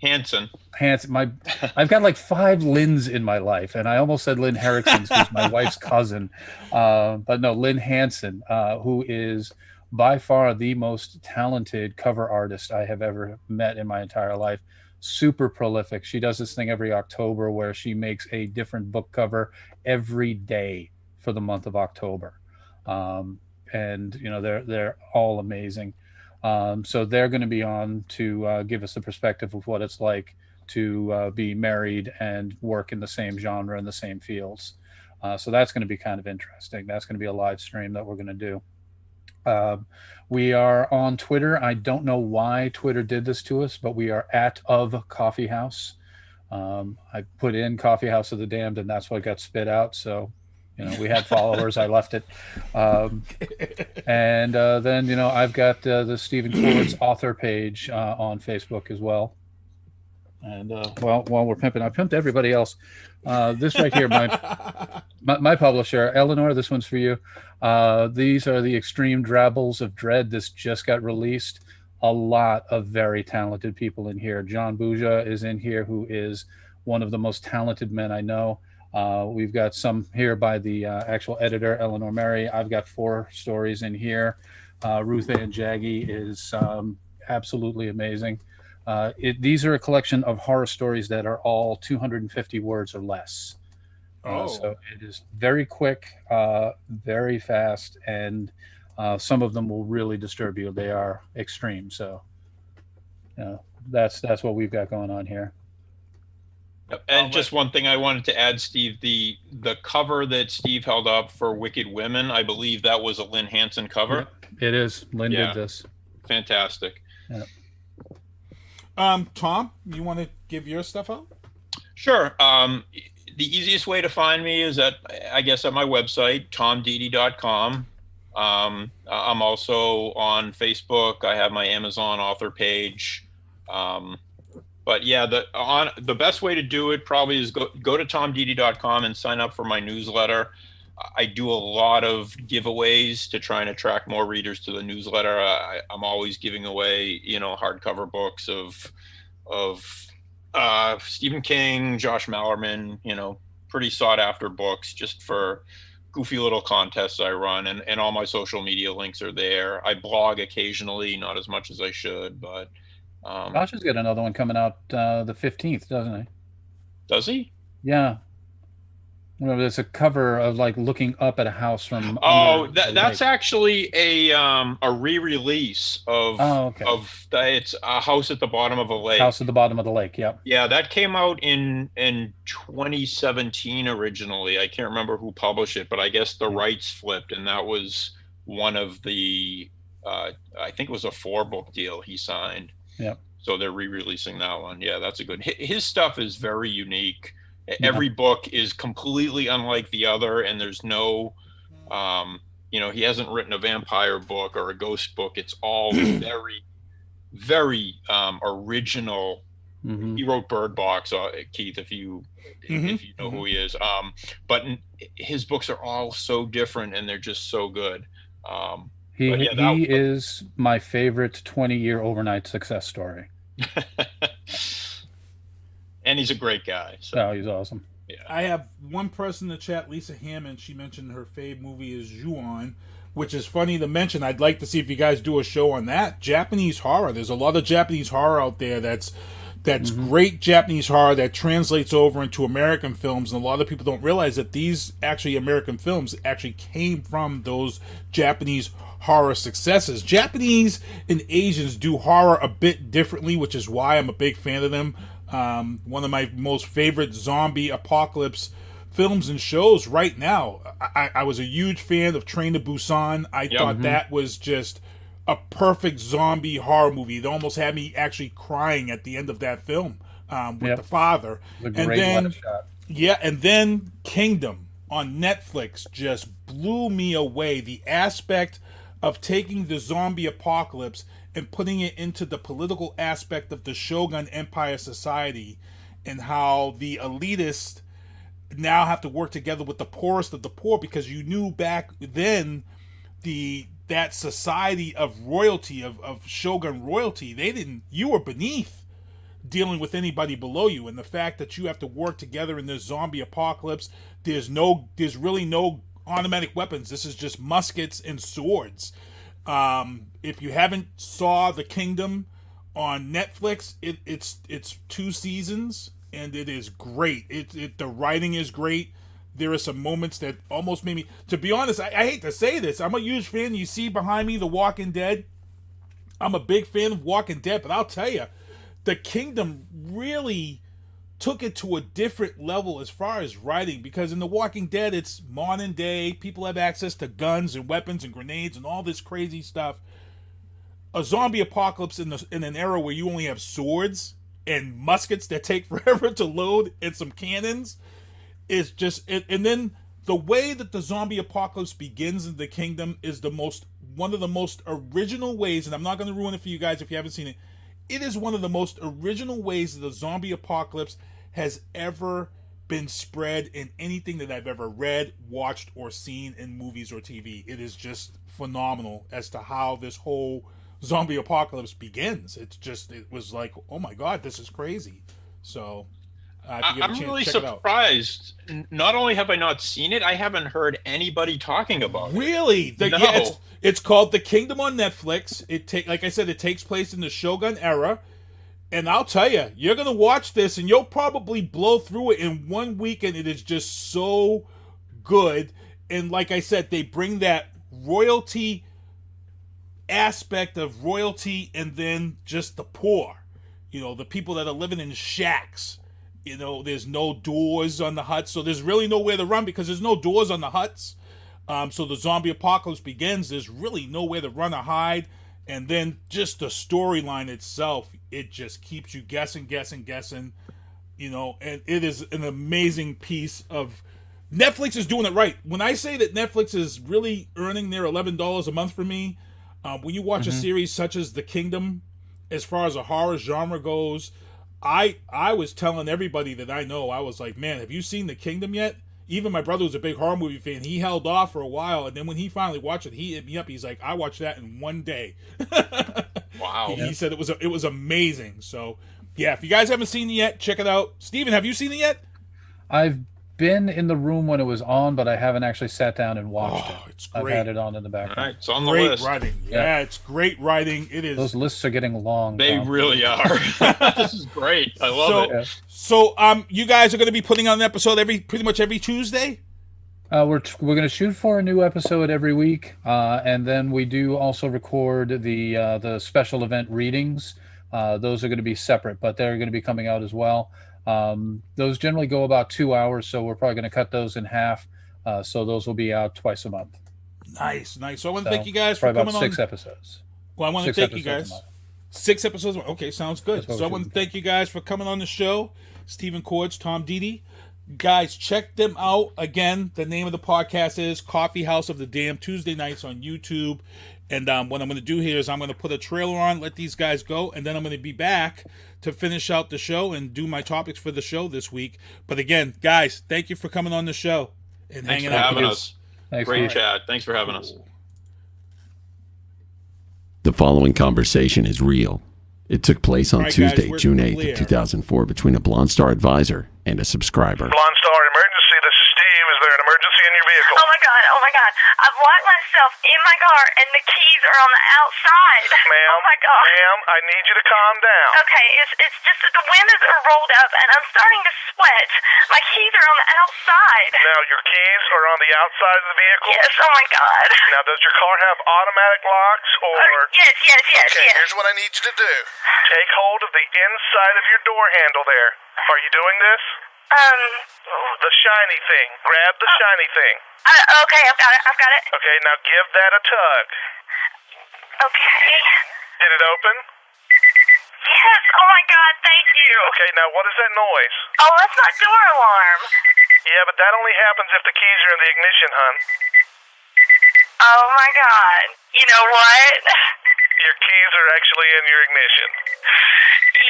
Hansen. I've got like 5 Lyns in my life, and I almost said Lynn Herrickson, who's my wife's cousin. But no, Lynn Hansen, who is by far the most talented cover artist I have ever met in my entire life. Super prolific. She does this thing every October where she makes a different book cover every day for the month of October. And they're all amazing. So they're going to be on to give us the perspective of what it's like to be married and work in the same genre in the same fields. So that's going to be kind of interesting. That's going to be a live stream that we're going to do. We are on Twitter. I don't know why Twitter did this to us, but we are @of Coffee House. I put in Coffee House of the Damned, and that's what got spit out. So, we had followers. I left it. And then, I've got the Stephen Ford's author page on Facebook as well. And while we're pimping, I pimped everybody else. This right here, my publisher, Eleanor, this one's for you. These are the Extreme Drabbles of Dread. This just got released. A lot of very talented people in here. John Buja is in here, who is one of the most talented men I know. We've got some here by the actual editor, Eleanor Mary. I've got 4 stories in here. Ruth Ann Jaggy is absolutely amazing. These are a collection of horror stories that are all 250 words or less. So it is very quick, very fast, and some of them will really disturb you. They are extreme. So that's what we've got going on here. And just one thing I wanted to add, Steve, the cover that Steve held up for Wicked Women, I believe that was a Lynn Hansen cover. Yeah, it is. Lynn did this. Fantastic. Yeah. Tom, you want to give your stuff out? Sure. The easiest way to find me is at my website, tomdeady.com. I'm also on Facebook. I have my Amazon author page. But yeah, the best way to do it probably is go to tomdeady.com and sign up for my newsletter. I do a lot of giveaways to try and attract more readers to the newsletter. I'm always giving away, hardcover books of Stephen King, Josh Mallerman, pretty sought after books just for goofy little contests I run, and all my social media links are there. I blog occasionally, not as much as I should, but Josh has got another one coming out the 15th, doesn't he? Does he? Yeah. There's a cover of like looking up at a house from. That's actually a re-release of. Oh, okay. It's a house at the bottom of a lake. House at the bottom of the lake. Yep. Yeah, that came out in 2017 originally. I can't remember who published it, but I guess the rights flipped, and that was one of the. I think it was a 4-book deal he signed. Yep. So they're re-releasing that one. Yeah, that's a good. His stuff is very unique. Every book is completely unlike the other, and there's no, he hasn't written a vampire book or a ghost book. It's all very, very original. Mm-hmm. He wrote Bird Box, Keith, if you know who he is. But his books are all so different, and they're just so good. He is my favorite 20-year overnight success story. And he's a great guy. So. Oh, he's awesome. Yeah. I have one person in the chat, Lisa Hammond. She mentioned her fave movie is Ju-On, which is funny to mention. I'd like to see if you guys do a show on that. Japanese horror. There's a lot of Japanese horror out there that's great Japanese horror that translates over into American films, and a lot of people don't realize that these actually American films actually came from those Japanese horror successes. Japanese and Asians do horror a bit differently, which is why I'm a big fan of them. One of my most favorite zombie apocalypse films and shows right now. I was a huge fan of Train to Busan. I thought that was just a perfect zombie horror movie. It almost had me actually crying at the end of that film with the father. And then, shot. Yeah, and then Kingdom on Netflix just blew me away. The aspect of taking the zombie apocalypse and putting it into the political aspect of the Shogun Empire society, and how the elitists now have to work together with the poorest of the poor, because you knew back then that society of royalty, of Shogun royalty, you were beneath dealing with anybody below you. And the fact that you have to work together in this zombie apocalypse, there's really no automatic weapons. This is just muskets and swords. If you haven't saw The Kingdom on Netflix, it's 2 seasons and it is great. The writing is great. There are some moments that almost made me, to be honest, I hate to say this, I'm a huge fan. You see behind me The Walking Dead. I'm a big fan of Walking Dead, but I'll tell you, The Kingdom really took it to a different level as far as writing, because in The Walking Dead, it's modern day. People have access to guns and weapons and grenades and all this crazy stuff. A zombie apocalypse in an era where you only have swords and muskets that take forever to load and some cannons is just... And then the way that the zombie apocalypse begins in The Kingdom is one of the most original ways, and I'm not going to ruin it for you guys if you haven't seen it. It is one of the most original ways that the zombie apocalypse has ever been spread in anything that I've ever read, watched, or seen in movies or TV. It is just phenomenal as to how this whole zombie apocalypse begins. It was like, oh my God, this is crazy. So I'm really surprised. Not only have I not seen it, I haven't heard anybody talking about it. Really? No. Yeah, it's called The Kingdom on Netflix. Like I said, it takes place in the Shogun era. And I'll tell you, you're going to watch this and you'll probably blow through it in 1 week, and it is just so good. And like I said, they bring that royalty aspect of royalty, and then just the poor. The people that are living in shacks. There's no doors on the huts, so there's really nowhere to run because there's no doors on the huts. So the zombie apocalypse begins. There's really nowhere to run or hide. And then just the storyline itself, it just keeps you guessing. And it is an amazing piece of... Netflix is doing it right. When I say that Netflix is really earning their $11 a month for me, when you watch a series such as The Kingdom, as far as a horror genre goes, I was telling everybody that I know, I was like, man, have you seen The Kingdom yet? Even my brother was a big horror movie fan. He held off for a while, and then when he finally watched it, he hit me up. He's like, I watched that in 1 day. Wow. He said it was amazing. So, yeah, if you guys haven't seen it yet, check it out. Steven, have you seen it yet? I've been in the room when it was on, but I haven't actually sat down and watched it. It's great. I've had it on in the background. All right, it's on the great list. Writing. Yeah, it's great writing. It is. Those lists are getting long. They really are. This is great. I love it. So, you guys are going to be putting on an episode pretty much every Tuesday? We're going to shoot for a new episode every week, and then we do also record the special event readings. Those are going to be separate, but they're going to be coming out as well. Those generally go about 2 hours, so we're probably going to cut those in half. So those will be out twice a month. Nice. So I want to thank you guys for coming on. 6 episodes. Well, I want to thank you guys. 6 episodes. Okay, sounds good. So I want to thank you guys for coming on the show. Stephen Cords, Tom Deady. Guys, check them out. Again, the name of the podcast is Coffee House of the Dam, Tuesday nights on YouTube. And what I'm going to do here is I'm going to put a trailer on, let these guys go, and then I'm going to be back to finish out the show and do my topics for the show this week. But again, guys, thank you for coming on the show and Thanks hanging for out having with us. Thanks. Great chat. Thanks for having us. The following conversation is real. It took place on Tuesday, June 8th of 2004 between a Blonde Star advisor and a subscriber. Blonde Star emergency, this is Steve. Is there an emergency in your vehicle? Oh my god. I've locked myself in my car and the keys are on the outside. Ma'am, oh my god. Ma'am, I need you to calm down. Okay, it's just that the windows are rolled up and I'm starting to sweat. My keys are on the outside. Now, your keys are on the outside of the vehicle? Yes, oh my god. Now, does your car have automatic locks or... Yes. Okay, here's what I need you to do. Take hold of the inside of your door handle there. Are you doing this? The shiny thing. Grab the shiny thing. Okay, I've got it. Okay, now give that a tug. Okay. Did it open? Yes, oh my God, thank you. Okay, now what is that noise? Oh, that's my door alarm. Yeah, but that only happens if the keys are in the ignition, hon. Oh my God. You know what? Your keys are actually in your ignition.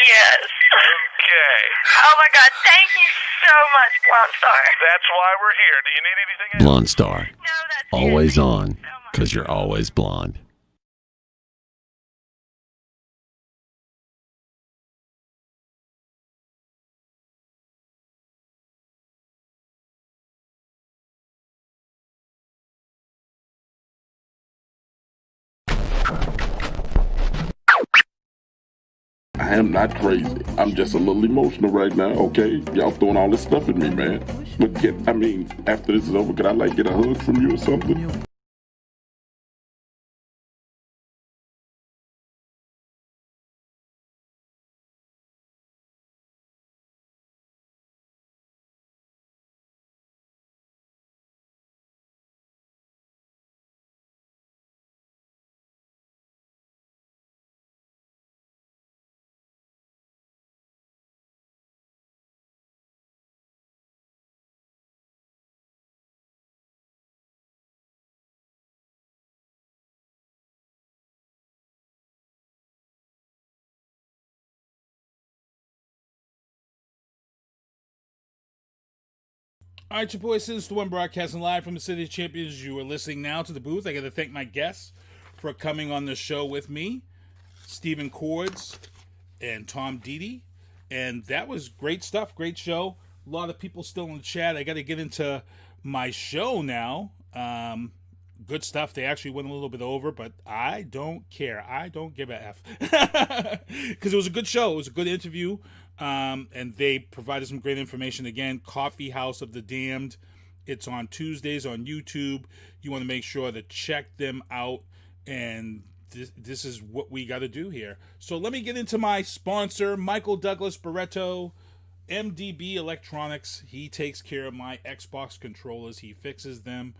Yes. Okay. Oh my God, thank you so much, Blonde Star. That's why we're here. Do you need anything else? Blonde Star. No, that's Always it. on, Thank you so much. because you're always blonde. I am not crazy. I'm just a little emotional right now, okay? Y'all throwing all this stuff at me, man. But after this is over, could I get a hug from you or something? All right, your boy Sinister One broadcasting live from the City of Champions. You are listening now to The Booth. I got to thank my guests for coming on the show with me, Stephen Cords and Tom Deady. And that was great stuff, great show. A lot of people still in the chat. I got to get into my show now. Good stuff. They actually went a little bit over, but I don't care. I don't give a F. Because it was a good show. It was a good interview. And they provided some great information. Again, Coffee House of the Damned. It's on Tuesdays on YouTube. You want to make sure to check them out. And this is what we got to do here. So let me get into my sponsor, Michael Douglas Barreto, MDB Electronics. He takes care of my Xbox controllers. He fixes them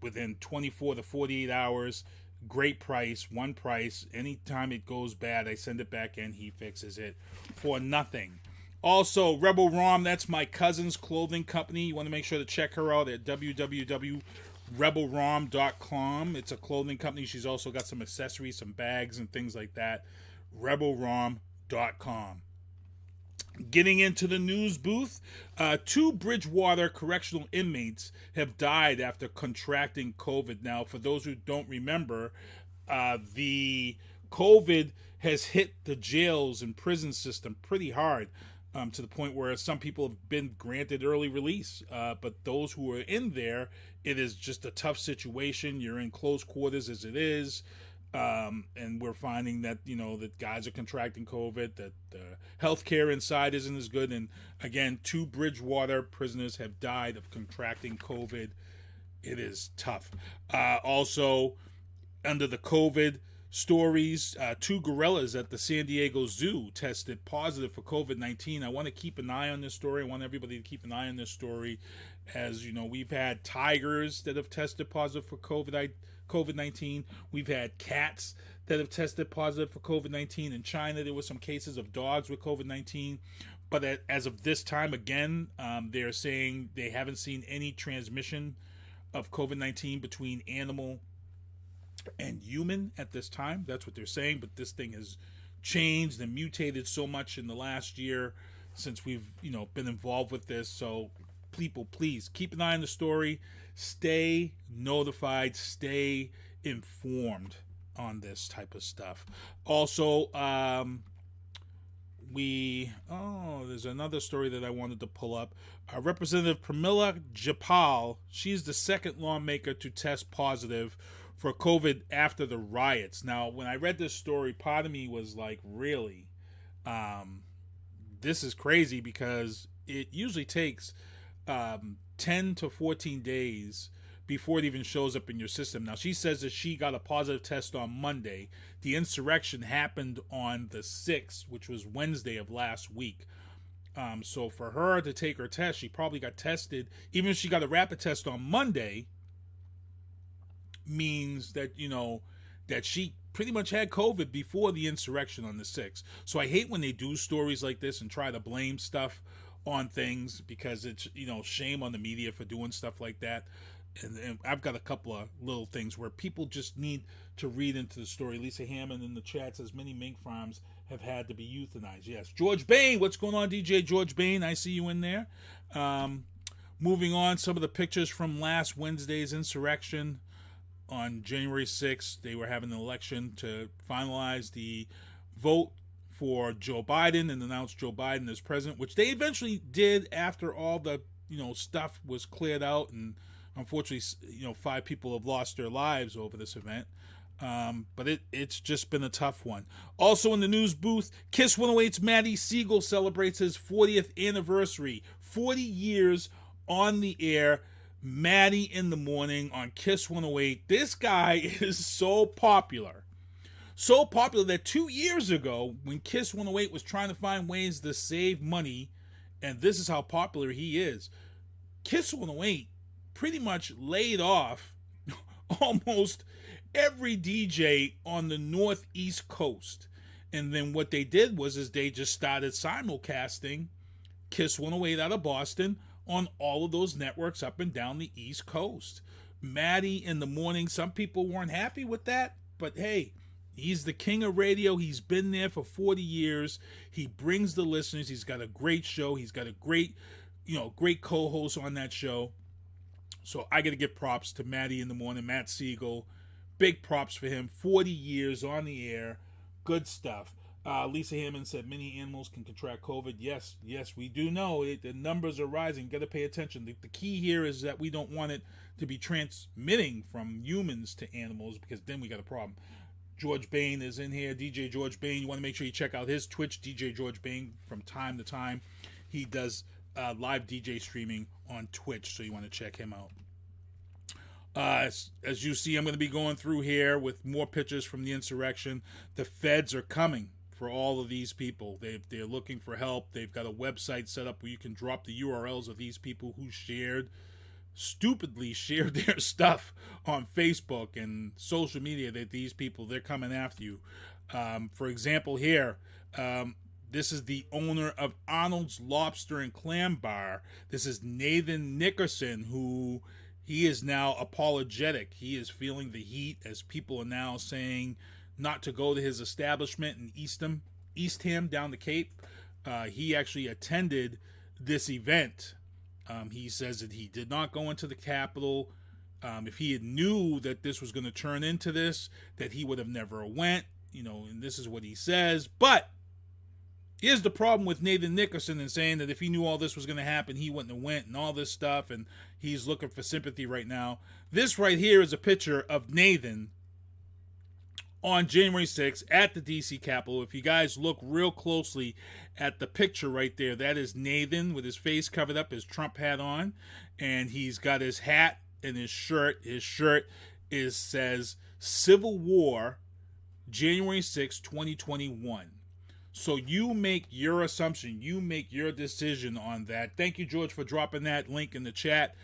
within 24 to 48 hours. Great price, one price. Anytime it goes bad, I send it back in. He fixes it for nothing. Also, Rebel Rom, that's my cousin's clothing company. You want to make sure to check her out at www.rebelrom.com. It's a clothing company. She's also got some accessories, some bags, and things like that. rebelrom.com. Getting into the news booth, 2 Bridgewater correctional inmates have died after contracting COVID. Now, for those who don't remember, the COVID has hit the jails and prison system pretty hard, to the point where some people have been granted early release. But those who are in there, it is just a tough situation. You're in close quarters as it is. And we're finding that, that guys are contracting COVID, that healthcare inside isn't as good. And again, 2 Bridgewater prisoners have died of contracting COVID. It is tough. Also, under the COVID stories, 2 gorillas at the San Diego Zoo tested positive for COVID-19. I want to keep an eye on this story. I want everybody to keep an eye on this story. As you know, we've had tigers that have tested positive for COVID-19. We've had cats that have tested positive for COVID-19. In China, there were some cases of dogs with COVID-19. But as of this time, again, they're saying they haven't seen any transmission of COVID-19 between animal and human at this time. That's what they're saying. But this thing has changed and mutated so much in the last year since we've been involved with this. So people, please keep an eye on the story. Stay notified, stay informed on this type of stuff. Also, there's another story that I wanted to pull up. Representative Pramila Jayapal, she's the second lawmaker to test positive for COVID after the riots. Now, when I read this story, part of me was like, really? This is crazy, because it usually takes 10 to 14 days before it even shows up in your system. Now, she says that she got a positive test on Monday. The insurrection happened on the 6th, which was Wednesday of last week. So for her to take her test, she probably got tested. Even if she got a rapid test on Monday, means that, that she pretty much had COVID before the insurrection on the 6th. So I hate when they do stories like this and try to blame stuff on things, because it's, shame on the media for doing stuff like that. And I've got a couple of little things where people just need to read into the story. Lisa Hammond in the chat says many mink farms have had to be euthanized. Yes. George Bain, what's going on, DJ George Bain? I see you in there. Moving on, some of the pictures from last Wednesday's insurrection on January 6th. They were having an election to finalize the vote for Joe Biden and announce Joe Biden as president, which they eventually did after all the, stuff was cleared out. And unfortunately, 5 people have lost their lives over this event. But it's just been a tough one. Also in the news booth, Kiss 108's Matty Siegel celebrates his 40th anniversary. 40 years on the air. Matty in the morning on Kiss 108. This guy is so popular. So popular that 2 years ago, when Kiss 108 was trying to find ways to save money, and this is how popular he is, Kiss 108 pretty much laid off almost every DJ on the Northeast coast. And then what they did was they just started simulcasting Kiss 108 out of Boston on all of those networks up and down the East Coast. Matty in the morning, some people weren't happy with that, but hey, he's the king of radio. He's been there for 40 years. He brings the listeners. He's got a great show. He's got a great, great co-host on that show. So I got to give props to Matty in the morning, Matt Siegel. Big props for him. 40 years on the air. Good stuff. Lisa Hammond said many animals can contract COVID. Yes, we do know it. The numbers are rising. Got to pay attention. The key here is that we don't want it to be transmitting from humans to animals, because then we got a problem. George Bain is in here. DJ George Bain. You want to make sure you check out his Twitch, DJ George Bain, from time to time. He does live DJ streaming on Twitch, so you want to check him out. As you see, I'm going to be going through here with more pictures from the insurrection. The feds are coming for all of these people. They're looking for help. They've got a website set up where you can drop the URLs of these people who stupidly shared their stuff on Facebook and social media, that these people, they're coming after you. For example, here, this is the owner of Arnold's Lobster and Clam Bar. This is Nathan Nickerson, who he is now apologetic. He is feeling the heat as people are now saying not to go to his establishment in Eastham down the Cape. He actually attended this event. He says that he did not go into the Capitol. If he had knew that this was going to turn into this, that he would have never went. And this is what he says. But here's the problem with Nathan Nickerson and saying that if he knew all this was going to happen, he wouldn't have went and all this stuff, and he's looking for sympathy right now. This right here is a picture of Nathan on January 6th at the D.C. Capitol. If you guys look real closely at the picture right there, that is Nathan with his face covered up, his Trump hat on, and he's got his hat and his shirt. His shirt says Civil War, January 6, 2021. So you make your assumption. You make your decision on that. Thank you, George, for dropping that link in the chat.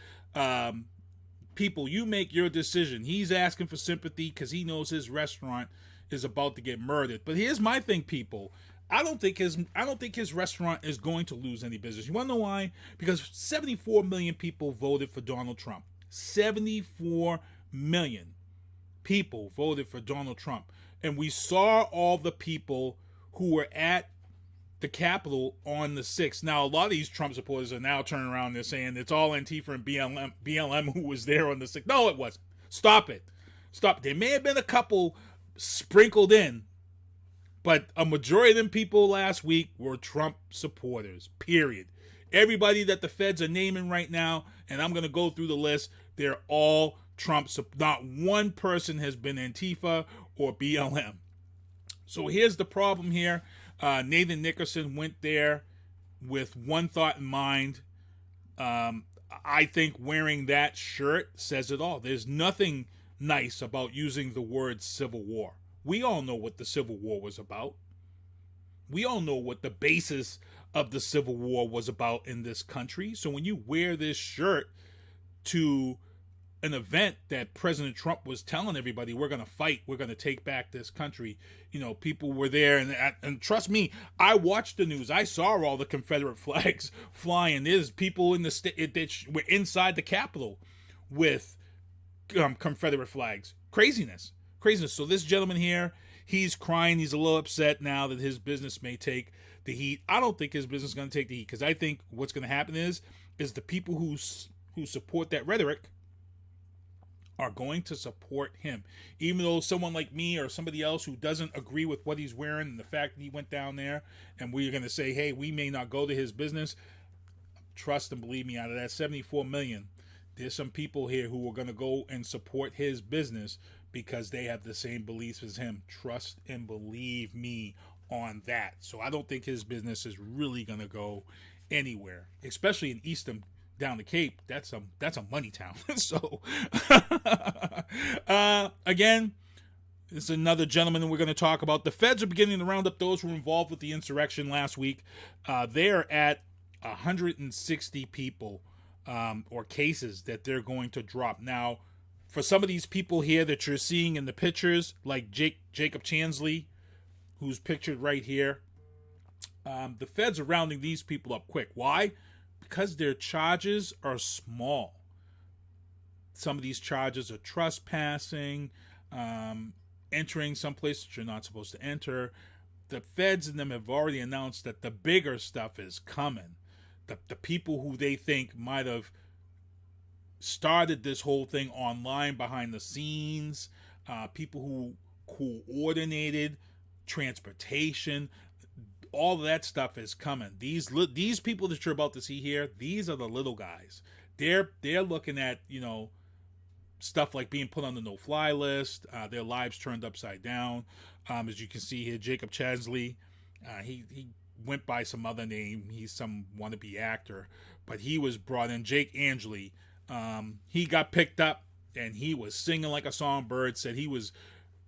People, you make your decision. He's asking for sympathy because he knows his restaurant is about to get murdered. But here's my thing, people. I don't think his restaurant is going to lose any business. You want to know why? Because 74 million people voted for Donald Trump. 74 million people voted for Donald Trump. And we saw all the people who were at the Capitol on the 6th. Now, a lot of these Trump supporters are now turning around and they're saying it's all Antifa and BLM who was there on the 6th. No, it wasn't. Stop it. There may have been a couple sprinkled in, but a majority of them people last week were Trump supporters, period. Everybody that the feds are naming right now, and I'm going to go through the list, they're all Trump. Not one person has been Antifa or BLM. So here's the problem here. Nathan Nickerson went there with one thought in mind. I think wearing that shirt says it all. There's nothing nice about using the word Civil War. We all know what the Civil War was about. We all know what the basis of the Civil War was about in this country. So when you wear this shirt to an event that President Trump was telling everybody, we're going to fight, we're going to take back this country, people were there, and trust me, I watched the news. I saw all the Confederate flags flying. There's people in the state that were inside the Capitol with Confederate flags. Craziness. So this gentleman here, he's crying. He's a little upset now that his business may take the heat. I don't think his business is going to take the heat, because I think what's going to happen is the people who support that rhetoric are going to support him. Even though someone like me or somebody else who doesn't agree with what he's wearing and the fact that he went down there, and we're going to say, hey, we may not go to his business. Trust and believe me, out of that 74 million, there's some people here who are going to go and support his business because they have the same beliefs as him. Trust and believe me on that. So I don't think his business is really going to go anywhere, especially in Eastham down the Cape. That's a money town. So again, this is another gentleman that we're going to talk about. The feds are beginning to round up those who were involved with the insurrection last week. They're at 160 people or cases that they're going to drop. Now, for some of these people here that you're seeing in the pictures, like Jacob Chansley, who's pictured right here, the feds are rounding these people up quick. Why? Because their charges are small. Some of these charges are trespassing, entering some place that you're not supposed to enter. The feds and them have already announced that the bigger stuff is coming. The people who they think might have started this whole thing online behind the scenes, people who coordinated transportation, all of that stuff is coming. These people that you're about to see here, these are the little guys. They're looking at stuff like being put on the no-fly list, their lives turned upside down. As you can see here, Jacob Chansley, he went by some other name. He's some wannabe actor, but he was brought in. Jake Angley, he got picked up and he was singing like a songbird. Said he was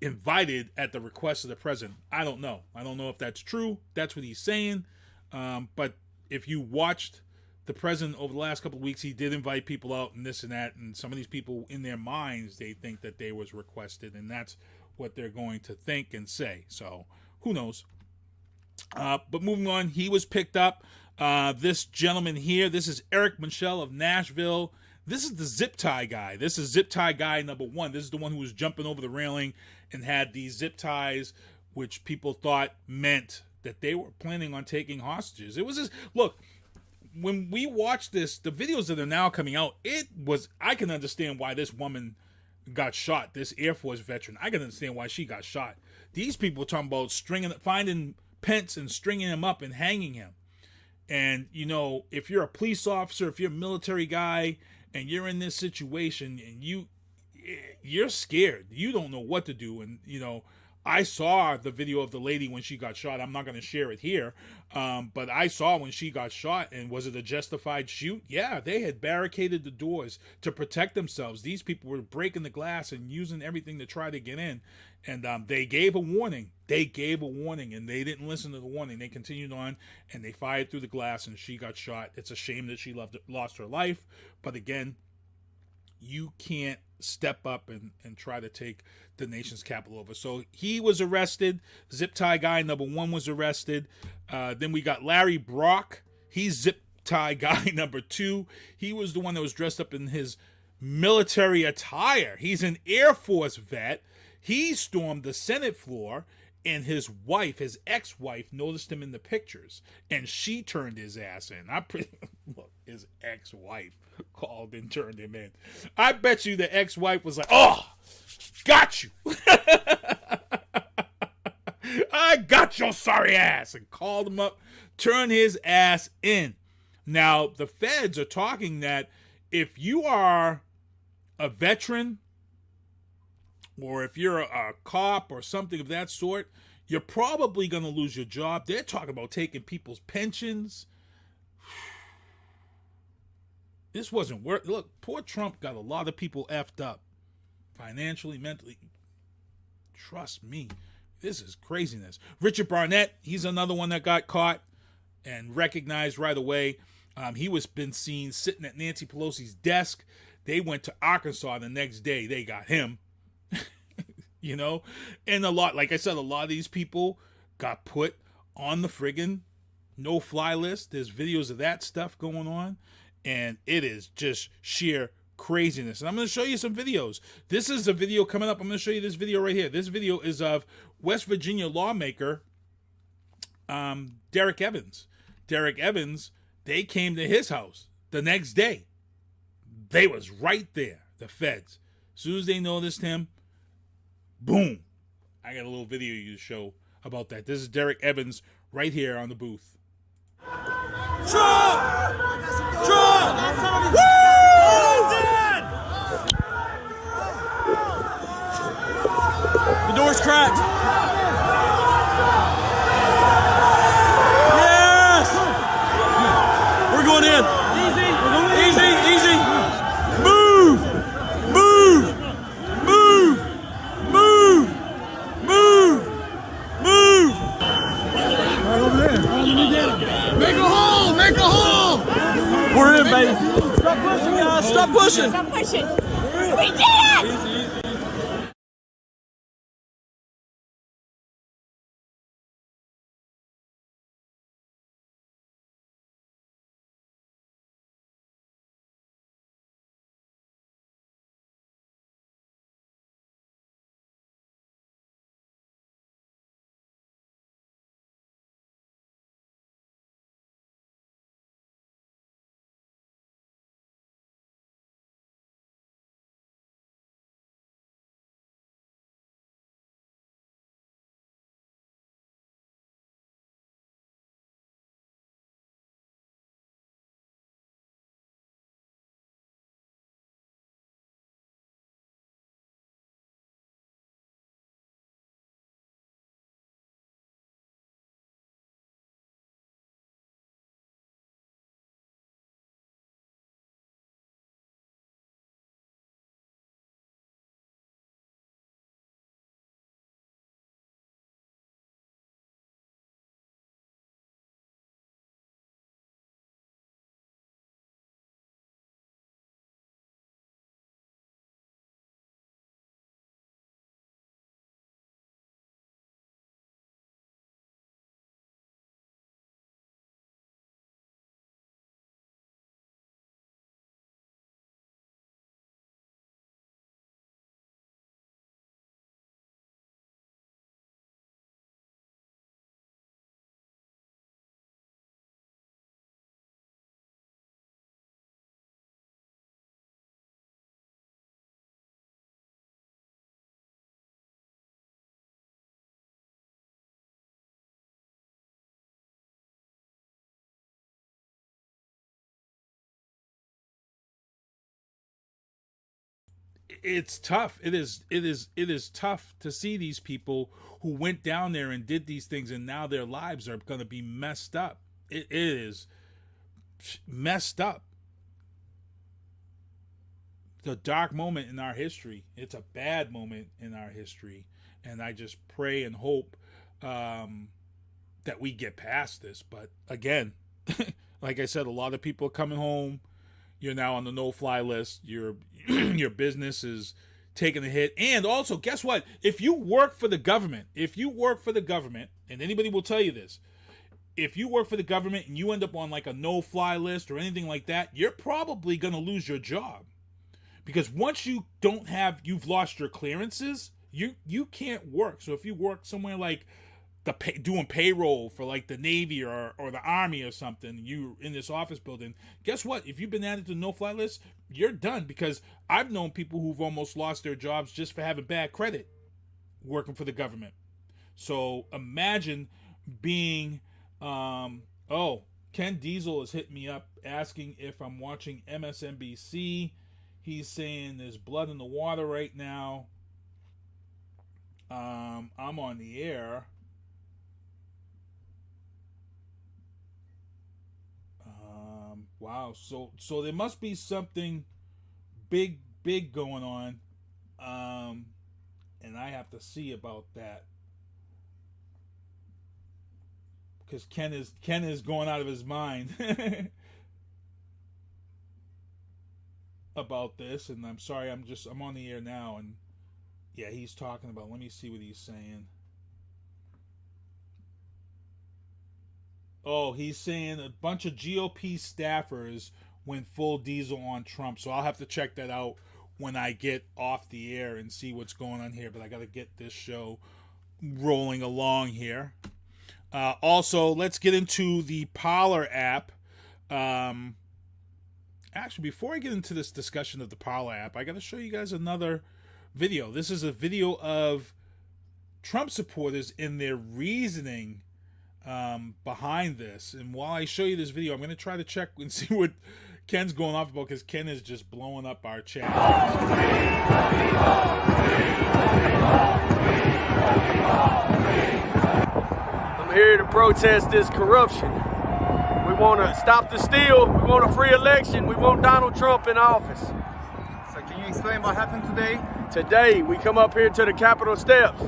invited at the request of the president. I don't know if that's true. That's what he's saying. But if you watched the president over the last couple of weeks, he did invite people out and this and that. And some of these people, in their minds, they think that they was requested, and that's what they're going to think and say. So who knows? But moving on, he was picked up. This gentleman here, this is Eric Michelle of Nashville. This is the zip tie guy. This is zip tie guy number one. This is the one who was jumping over the railing and had these zip ties, which people thought meant that they were planning on taking hostages. It was just, look, when we watched this, the videos that are now coming out, I can understand why this woman got shot, this Air Force veteran. I can understand why she got shot. These people are talking about finding Pence and stringing him up and hanging him. And, if you're a police officer, if you're a military guy, and you're in this situation and you're scared, you don't know what to do. And, I saw the video of the lady when she got shot. I'm not going to share it here. But I saw when she got shot, and was it a justified shoot? Yeah, they had barricaded the doors to protect themselves. These people were breaking the glass and using everything to try to get in. And they gave a warning. And they didn't listen to the warning. They continued on, and they fired through the glass, and she got shot. It's a shame that she lost her life. But again, you can't step up and try to take the nation's capital over. So he was arrested. Zip tie guy number one was arrested. Then we got Larry Brock. He's zip tie guy number two. He was the one that was dressed up in his military attire. He's an Air Force vet. He stormed the Senate floor, and his ex-wife, noticed him in the pictures, and she turned his ass in. Look, his ex-wife called and turned him in. I bet you the ex-wife was like, "Oh, got you. I got your sorry ass," and called him up, turned his ass in. Now, the feds are talking that if you are a veteran, or if you're a cop or something of that sort, you're probably going to lose your job. They're talking about taking people's pensions. This wasn't worth. Look, poor Trump got a lot of people effed up, financially, mentally. Trust me, this is craziness. Richard Barnett, he's another one that got caught. and recognized right away. He was been seen sitting at Nancy Pelosi's desk. They went to Arkansas the next day. They got him. You know, and like I said, a lot of these people got put on the friggin' no-fly list. There's videos of that stuff going on, and it is just sheer craziness. And I'm going to show you some videos. This is a video coming up. I'm going to show you this video right here. This video is of West Virginia lawmaker Derek Evans. Derek Evans, they came to his house the next day. They was right there, the feds. As soon as they noticed him, boom. I got a little video you to show about that. This is Derek Evans right here on the booth. Trump! Trump! Woo! The door's cracked. Yes! We're going in. Easy, easy. Move! Move! Move! Move! Move! Move! Right over there. Make a hole! Make a hole! We're in, baby. Stop pushing, guys. Stop pushing. Stop pushing. We did it! It's tough. It is tough to see these people who went down there and did these things, and now their lives are going to be messed up. It is messed up. It's a dark moment in our history. It's a bad moment in our history, and I just pray and hope that we get past this. But again, like I said, a lot of people are coming home. You're now on the no-fly list. Your business is taking a hit. And also, guess what? If you work for the government, and anybody will tell you this, if you work for the government and you end up on like a no-fly list or anything like that, you're probably going to lose your job. Because once you've lost your clearances, you can't work. So if you work somewhere like doing payroll for like the Navy or the Army or something, you in this office building, guess what? If you've been added to the no-fly list, you're done. Because I've known people who've almost lost their jobs just for having bad credit working for the government. So imagine being, Ken Diesel has hit me up asking if I'm watching MSNBC. He's saying there's blood in the water right now. I'm on the air. Wow. So there must be something big going on. And I have to see about that. because Ken is going out of his mind about this, and I'm sorry, I'm on the air now, and yeah, he's talking about. Let me see what he's saying. Oh, he's saying a bunch of GOP staffers went full diesel on Trump, so I'll have to check that out when I get off the air and see what's going on here. But I got to get this show rolling along here. Also, let's get into the Parler app. Actually, before I get into this discussion of the Parler app, I got to show you guys another video. This is a video of Trump supporters and their reasoning behind this. And while I show you this video, I'm going to try to check and see what Ken's going off about, because Ken is just blowing up our chat. I'm here to protest this corruption. We want to stop the steal. We want a free election. We want Donald Trump in office. So can you explain what happened today? Today, we come up here to the Capitol steps.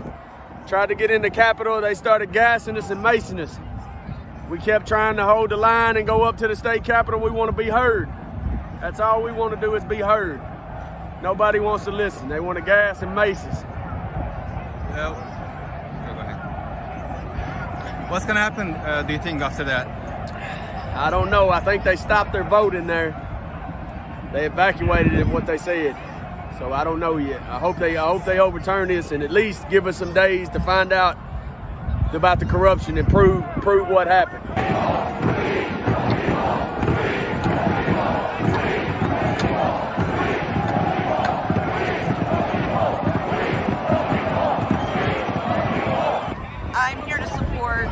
Tried to get in the Capitol. They started gassing us and macing us. We kept trying to hold the line and go up to the state capitol. We want to be heard. That's all we want to do is be heard. Nobody wants to listen. They want to gas and mace us. Well, go ahead. What's going to happen, do you think, after that? I don't know. I think they stopped their vote in there. They evacuated it, what they said. So I don't know yet. I hope they overturn this and at least give us some days to find out about the corruption and prove what happened. I'm here to support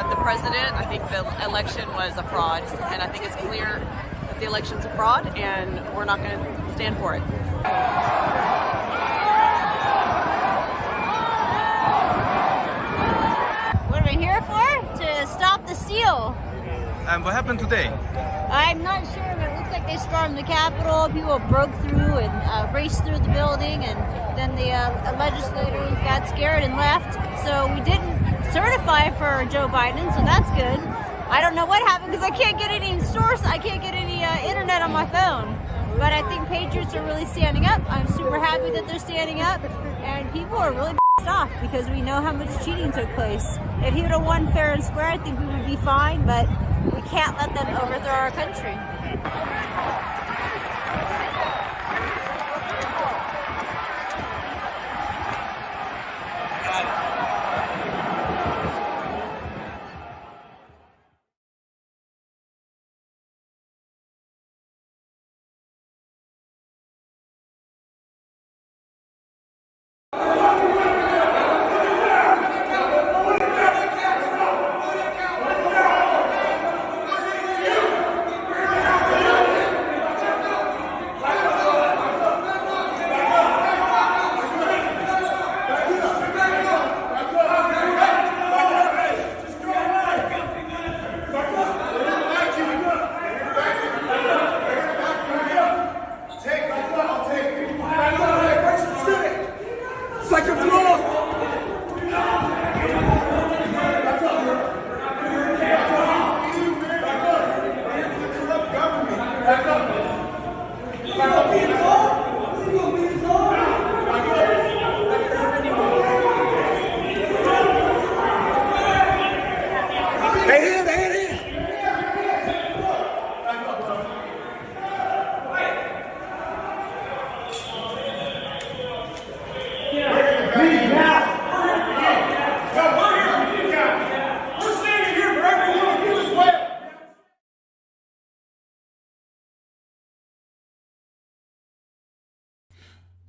the president. I think the election was a fraud, and I think it's clear that the election's a fraud, and we're not going to stand for it. What are we here for? To stop the steal. And what happened today? I'm not sure, but it looks like they stormed the Capitol. People broke through and raced through the building, and then the legislators got scared and left. So we didn't certify for Joe Biden, so that's good. I don't know what happened because I can't get any source. I can't get any internet on my phone. But I think patriots are really standing up. I'm super happy that they're standing up, and people are really pissed off because we know how much cheating took place. If he would have won fair and square, I think we would be fine, but we can't let them overthrow our country.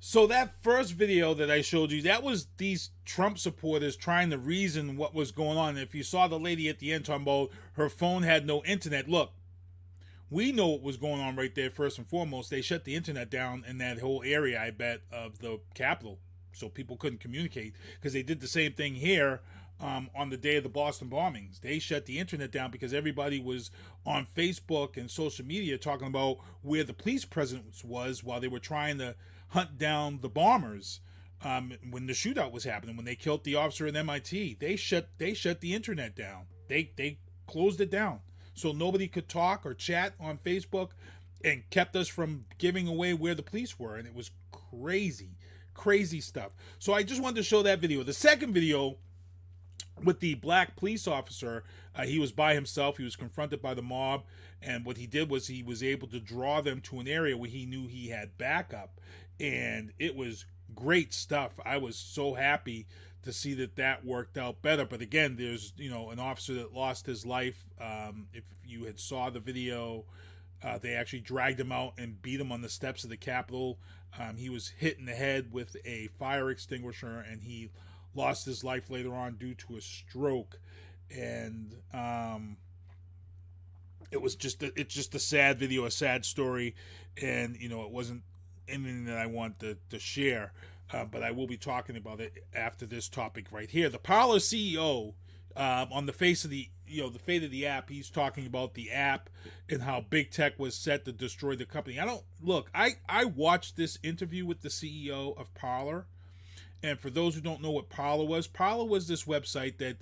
So that first video that I showed you, that was these Trump supporters trying to reason what was going on. If you saw the lady at the end talking about her phone had no internet, look, we know what was going on right there first and foremost. They shut the internet down in that whole area, I bet, of the Capitol, so people couldn't communicate, because they did the same thing here on the day of the Boston bombings. They shut the internet down because everybody was on Facebook and social media talking about where the police presence was while they were trying to hunt down the bombers when the shootout was happening, when they killed the officer at MIT. They shut the internet down. They closed it down. So nobody could talk or chat on Facebook and kept us from giving away where the police were. And it was crazy stuff. So I just wanted to show that video. The second video with the black police officer, he was by himself. He was confronted by the mob. And what he did was he was able to draw them to an area where he knew he had backup. And it was great stuff. I was so happy to see that worked out better. But again, there's, an officer that lost his life. If you had saw the video, they actually dragged him out and beat him on the steps of the Capitol. He was hit in the head with a fire extinguisher, and he lost his life later on due to a stroke. And it's just a sad video, a sad story, and it wasn't anything that I want to share. But I will be talking about it after this topic right here. The Parler CEO, on the face of the fate of the app, he's talking about the app and how big tech was set to destroy the company. I watched this interview with the CEO of Parler, and for those who don't know what Parler was this website that,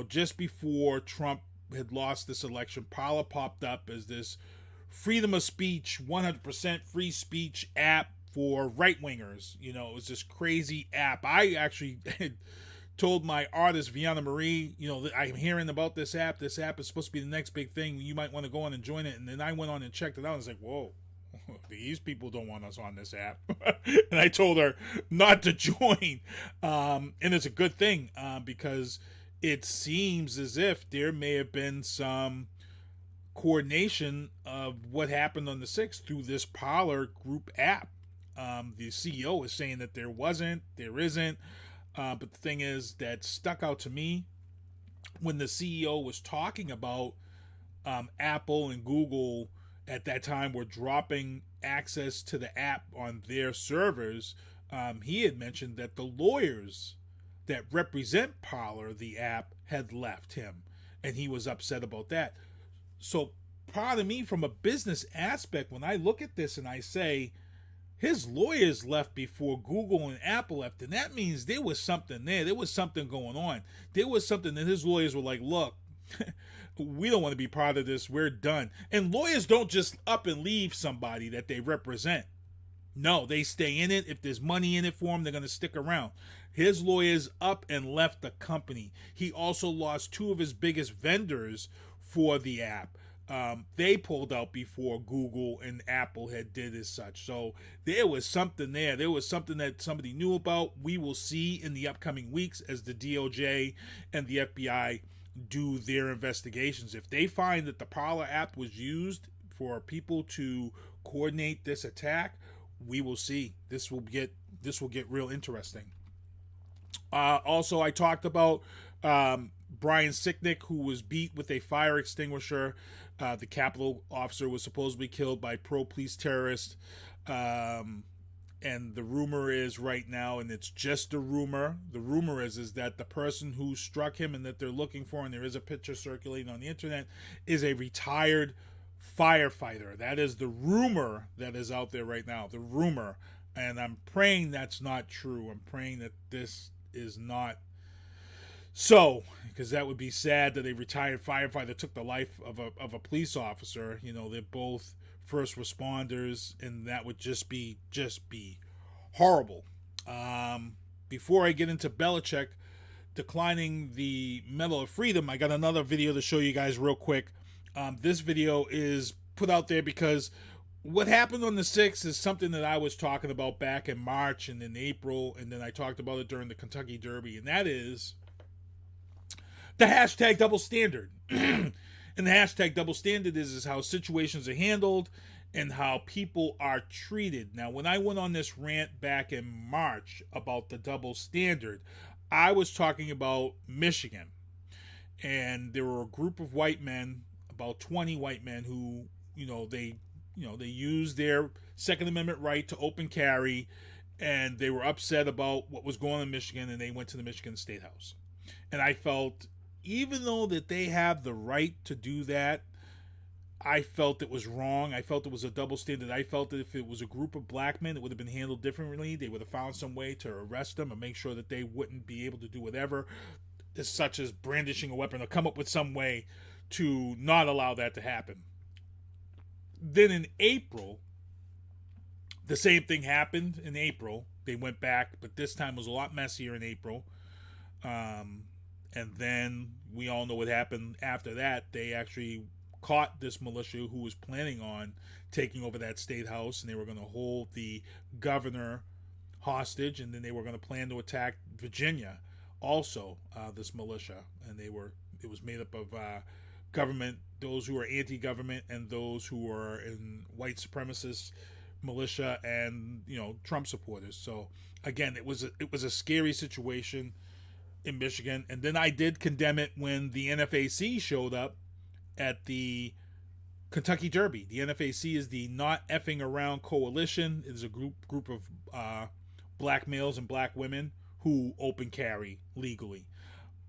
just before Trump had lost this election, Parler popped up as this freedom of speech, 100% free speech app for right-wingers. It was this crazy app. I actually had told my artist, Vianna Marie, I'm hearing about this app. This app is supposed to be the next big thing. You might want to go on and join it. And then I went on and checked it out. I was like, whoa, these people don't want us on this app. And I told her not to join. And it's a good thing because it seems as if there may have been some coordination of what happened on the 6th through this Parler group app. The CEO is saying that there isn't. But the thing is that stuck out to me when the CEO was talking about Apple and Google at that time were dropping access to the app on their servers. He had mentioned that the lawyers that represent Parler, the app, had left him, and he was upset about that. So part of me, from a business aspect, when I look at this and I say, his lawyers left before Google and Apple left, and that means there was something there. There was something going on. There was something that his lawyers were like, look, we don't want to be part of this. We're done. And lawyers don't just up and leave somebody that they represent. No, they stay in it. If there's money in it for them, they're going to stick around. His lawyers up and left the company. He also lost two of his biggest vendors for the app. They pulled out before Google and Apple had did as such. So there was something there. There was something that somebody knew about. We will see in the upcoming weeks as the DOJ and the FBI do their investigations. If they find that the Parler app was used for people to coordinate this attack, we will see. This will get real interesting. Also, I talked about Brian Sicknick, who was beat with a fire extinguisher. The Capitol officer was supposedly killed by pro-police terrorists. And the rumor is right now, and it's just a rumor, the rumor is that the person who struck him and that they're looking for, and there is a picture circulating on the internet, is a retired firefighter. That is the rumor that is out there right now, the rumor. And I'm praying that's not true. I'm praying that this is not so, because that would be sad that a retired firefighter took the life of a police officer. They're both first responders, and that would just be horrible. Before I get into Belichick declining the Medal of Freedom, I got another video to show you guys real quick. This video is put out there because what happened on the 6th is something that I was talking about back in March and in April, and then I talked about it during the Kentucky Derby, and that is the hashtag double standard. And the hashtag double standard is how situations are handled and how people are treated. Now, when I went on this rant back in March about the double standard, I was talking about Michigan. And there were a group of white men, about 20 white men, who, they used their Second Amendment right to open carry, and they were upset about what was going on in Michigan, and they went to the Michigan State House. And I felt, even though that they have the right to do that, I felt it was wrong. I felt it was a double standard. I felt that if it was a group of black men, it would have been handled differently. They would have found some way to arrest them and make sure that they wouldn't be able to do whatever. such as brandishing a weapon or come up with some way to not allow that to happen. Then in April, the same thing happened in April. They went back, but this time was a lot messier in April. And then we all know what happened after that. They actually caught this militia who was planning on taking over that state house, and they were going to hold the governor hostage, and then they were going to plan to attack Virginia also, this militia. And it was made up of government, those who are anti-government, and those who are in white supremacist militia, and Trump supporters. So again, it was a scary situation in Michigan. And then I did condemn it when the NFAC showed up at the Kentucky Derby. The NFAC is the Not Effing Around Coalition. It is a group of black males and black women who open carry legally.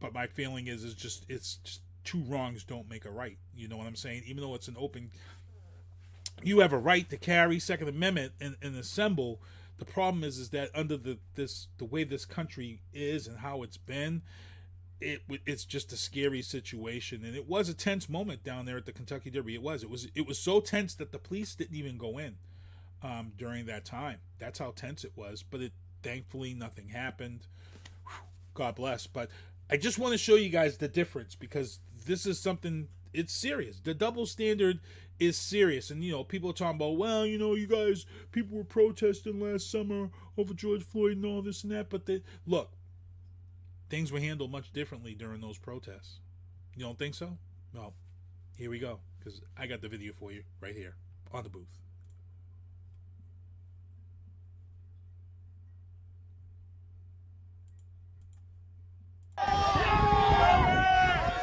But my feeling is it's just two wrongs don't make a right. You know what I'm saying? Even though it's an open, you have a right to carry, Second Amendment, and assemble. The problem is that under the way this country is and how it's been, it's just a scary situation. And it was a tense moment down there at the Kentucky Derby. It was so tense that the police didn't even go in during that time. That's how tense it was. But thankfully nothing happened. God bless. But I just want to show you guys the difference, because this is something, it's serious. The double standard is serious. And, people are talking about, well, you guys, people were protesting last summer over George Floyd and all this and that. But look, things were handled much differently during those protests. You don't think so? Well, here we go, because I got the video for you right here on the booth.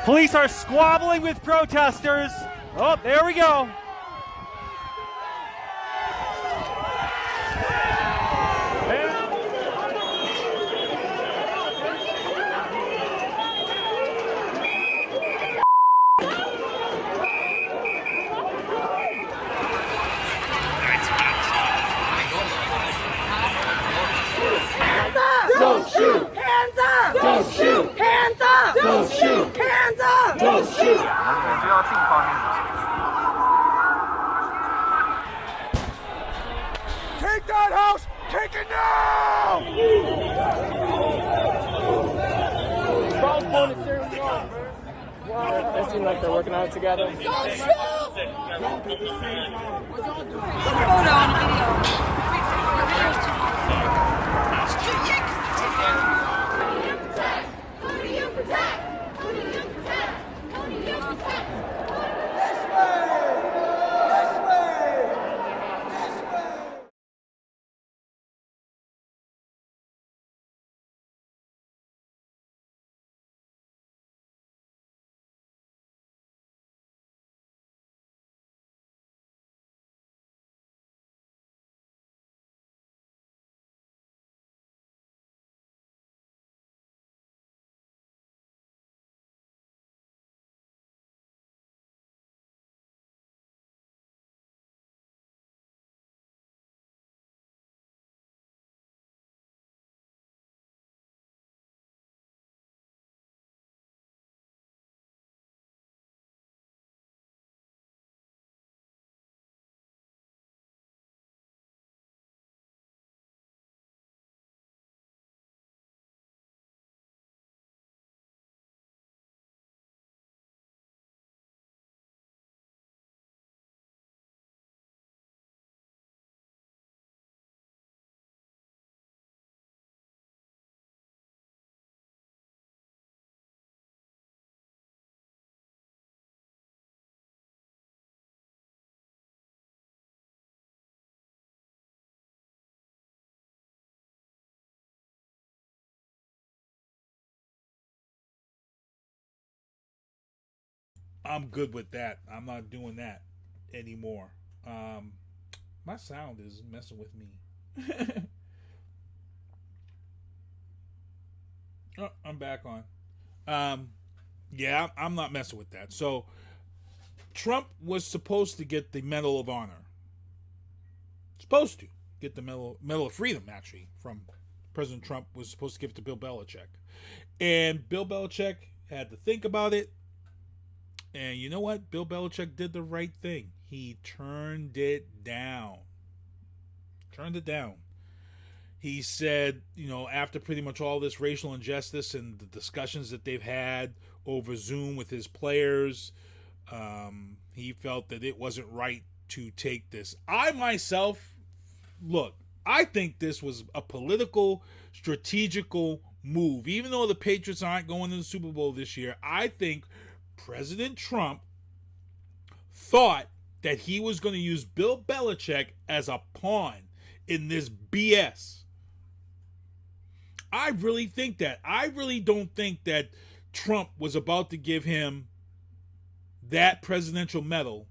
Police are squabbling with protesters. Oh, there we go. Don't shoot! Hands up! Don't shoot! Hands up! Don't shoot! Hands up! Don't shoot! 我们就要定方面的。Take that house! Take it now! Both bullets seriously on, man. Wow, they seem like they're working out together. Don't shoot! Photo on video. I'm good with that. I'm not doing that anymore. My sound is messing with me. Oh, I'm back on. Yeah, I'm not messing with that. So, Trump was supposed to get the Medal of Honor. Supposed to get the Medal of Freedom, actually, from President Trump was supposed to give it to Bill Belichick. And Bill Belichick had to think about it. And you know what? Bill Belichick did the right thing. He turned it down. He said, after pretty much all this racial injustice and the discussions that they've had over Zoom with his players, he felt that it wasn't right to take this. I think this was a political, strategical move. Even though the Patriots aren't going to the Super Bowl this year, I think President Trump thought that he was going to use Bill Belichick as a pawn in this BS. I really think that. I really don't think that Trump was about to give him that presidential medal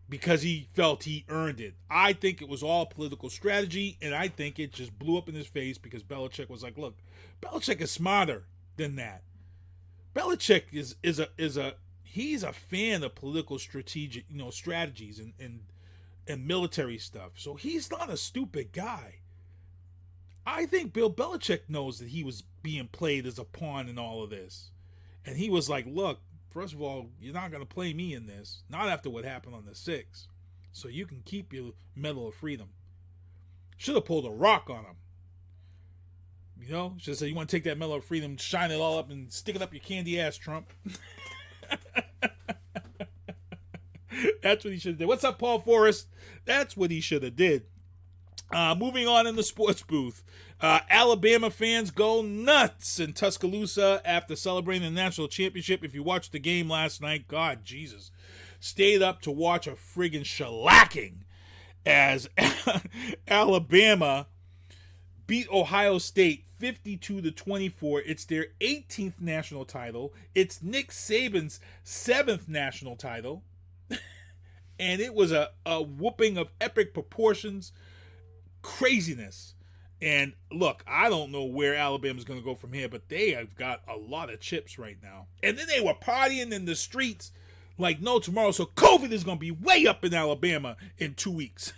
because he felt he earned it. I think it was all political strategy, and I think it just blew up in his face because Belichick was like, look, Belichick is smarter than that. Belichick he's a fan of political strategic, strategies and military stuff. So he's not a stupid guy. I think Bill Belichick knows that he was being played as a pawn in all of this. And he was like, look, first of all, you're not going to play me in this. Not after what happened on the 6th. So you can keep your Medal of Freedom. Should have pulled a rock on him. Just say, you want to take that Medal of Freedom, shine it all up, and stick it up your candy ass, Trump. That's what he should have did. What's up, Paul Forrest? That's what he should have did. Moving on in the sports booth. Alabama fans go nuts in Tuscaloosa after celebrating the national championship. If you watched the game last night, God, Jesus, stayed up to watch a friggin' shellacking as Alabama beat Ohio State 52-24. It's their 18th national title. It's Nick Saban's 7th national title. And it was a whooping of epic proportions. Craziness. And look, I don't know where Alabama's going to go from here, but they have got a lot of chips right now. And then they were partying in the streets like no tomorrow. So COVID is going to be way up in Alabama in 2 weeks.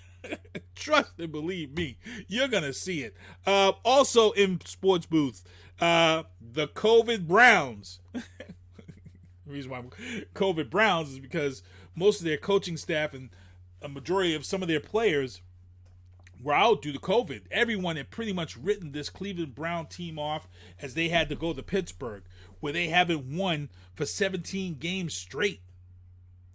Trust and believe me, you're going to see it. Also in sports booth, the COVID Browns. The reason why COVID Browns is because most of their coaching staff and a majority of some of their players were out due to COVID. Everyone had pretty much written this Cleveland Brown team off as they had to go to Pittsburgh, where they haven't won for 17 games straight.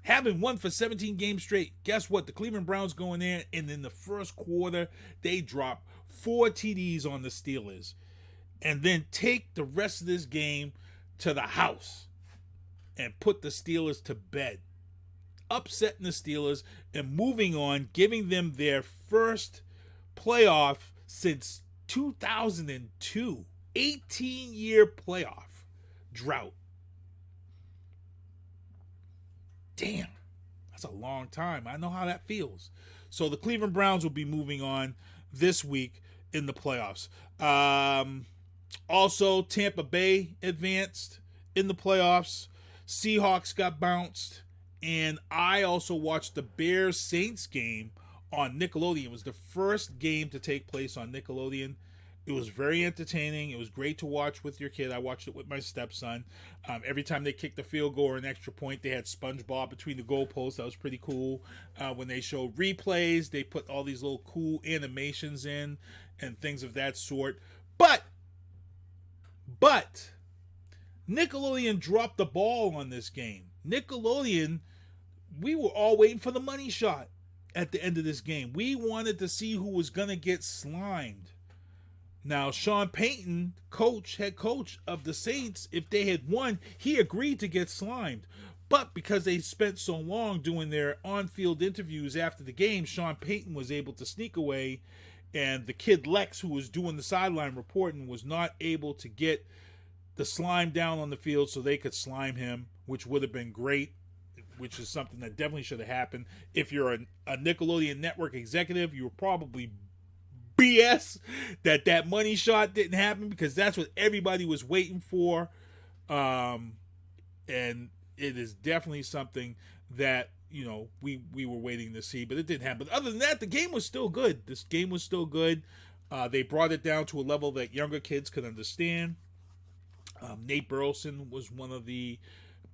Haven't won for 17 games straight. Guess what? The Cleveland Browns go in there, and in the first quarter, they drop 4 TDs on the Steelers, and then take the rest of this game to the house and put the Steelers to bed. Upsetting the Steelers and moving on, giving them their first playoff since 2002. 18-year playoff drought. Damn, that's a long time. I know how that feels. So the Cleveland Browns will be moving on this week in the playoffs. Also, Tampa Bay advanced in the playoffs. Seahawks got bounced. And I also watched the Bears-Saints game on Nickelodeon. It was the first game to take place on Nickelodeon. It was very entertaining. It was great to watch with your kid. I watched it with my stepson. Every time they kicked a field goal or an extra point, they had SpongeBob between the goalposts. That was pretty cool. When they showed replays, they put all these little cool animations in and things of that sort. But Nickelodeon dropped the ball on this game. Nickelodeon, we were all waiting for the money shot at the end of this game. We wanted to see who was going to get slimed. Now, Sean Payton, head coach of the Saints, if they had won, he agreed to get slimed. But because they spent so long doing their on-field interviews after the game, Sean Payton was able to sneak away, and the kid Lex, who was doing the sideline reporting, was not able to get the slime down on the field so they could slime him, which would have been great, which is something that definitely should have happened. If you're a Nickelodeon network executive, you were probably BS that money shot didn't happen, because that's what everybody was waiting for. And it is definitely something that, we were waiting to see, but it didn't happen. But other than that, the game was still good. This game was still good. They brought it down to a level that younger kids could understand. Nate Burleson was one of the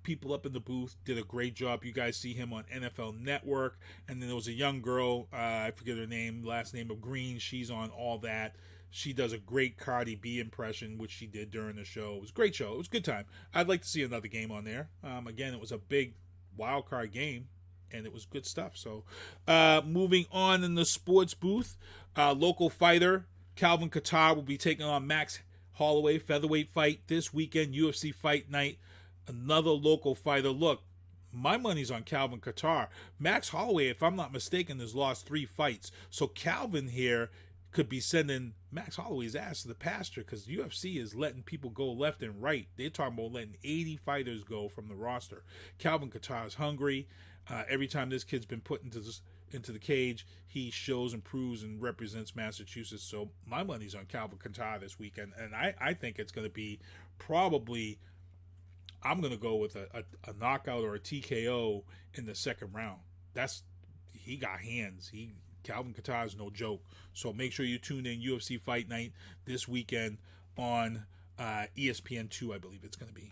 people up in the booth, did a great job. You guys see him on NFL Network. And then there was a young girl, I forget her name, last name of Green. She's on All That. She does a great Cardi B impression, which she did during the show. It was a great show. It was a good time. I'd like to see another game on there. Again, it was a big wild card game, and it was good stuff. So, moving on in the sports booth, local fighter Calvin Kattar will be taking on Max Holloway, featherweight fight this weekend, UFC Fight Night. Another local fighter. Look, my money's on Calvin Kattar. Max Holloway, if I'm not mistaken, has lost 3 fights. So Calvin here could be sending Max Holloway's ass to the pasture, because UFC is letting people go left and right. They're talking about letting 80 fighters go from the roster. Calvin Kattar is hungry. Every time this kid's been put into the cage, he shows and proves and represents Massachusetts. So my money's on Calvin Kattar this weekend, and I think it's going to be probably, I'm going to go with a knockout or a TKO in the second round. He got hands. Calvin Kattar is no joke. So make sure you tune in UFC Fight Night this weekend on ESPN2, I believe it's going to be.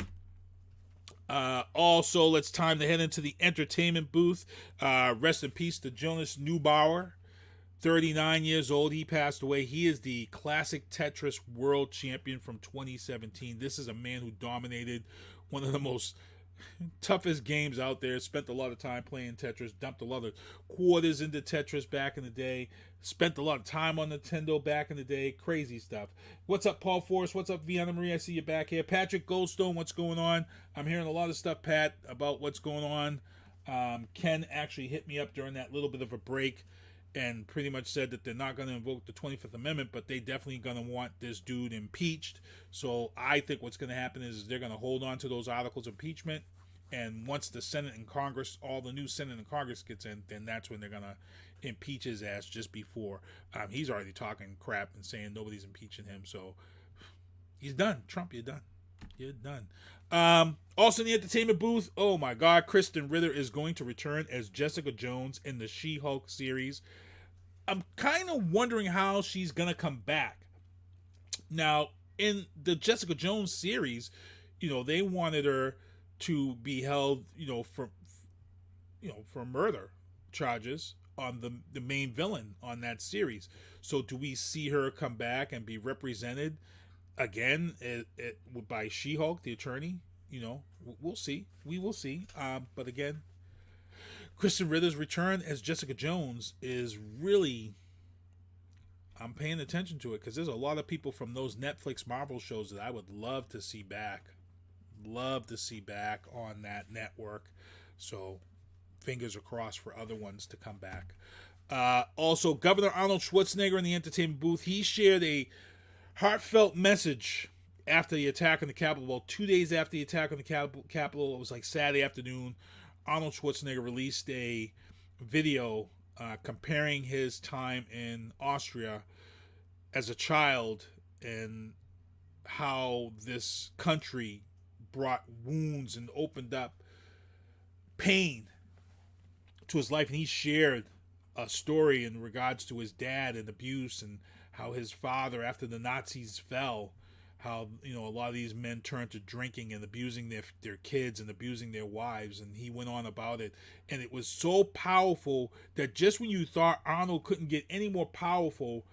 Also, it's time to head into the entertainment booth. Rest in peace to Jonas Neubauer, 39 years old. He passed away. He is the classic Tetris world champion from 2017. This is a man who dominated one of the most toughest games out there. Spent a lot of time playing Tetris, dumped a lot of quarters into Tetris back in the day, spent a lot of time on Nintendo back in the day. Crazy stuff. What's up, Paul Forrest? What's up, Vienna Marie? I see you back here. Patrick Goldstone, what's going on? I'm hearing a lot of stuff, Pat, about what's going on. Ken actually hit me up during that little bit of a break and pretty much said that they're not going to invoke the 25th Amendment, but they definitely going to want this dude impeached. So I think what's going to happen is they're going to hold on to those articles of impeachment, and once the Senate and Congress, all the new Senate and Congress gets in, then that's when they're going to impeach his ass just before. He's already talking crap and saying nobody's impeaching him, so he's done. Trump, you're done. You're done. Also in the entertainment booth, oh my God, Kristen Ritter is going to return as Jessica Jones in the She-Hulk series. I'm kind of wondering how she's going to come back. Now, in the Jessica Jones series, they wanted her to be held, for murder charges on the main villain on that series. So do we see her come back and be represented again by She-Hulk, the attorney? We'll see. We will see. But again, Kristen Ritter's return as Jessica Jones is really, I'm paying attention to it, because there's a lot of people from those Netflix Marvel shows that I would love to see back. Love to see back on that network. So fingers are crossed for other ones to come back. Also, Governor Arnold Schwarzenegger in the entertainment booth, he shared a heartfelt message after the attack on the Capitol. Well, 2 days after the attack on the Capitol, it was like Saturday afternoon, Arnold Schwarzenegger released a video comparing his time in Austria as a child and how this country brought wounds and opened up pain to his life. And he shared a story in regards to his dad and abuse, and how his father, after the Nazis fell, how a lot of these men turned to drinking and abusing their kids and abusing their wives, and he went on about it. And it was so powerful that just when you thought Arnold couldn't get any more powerful,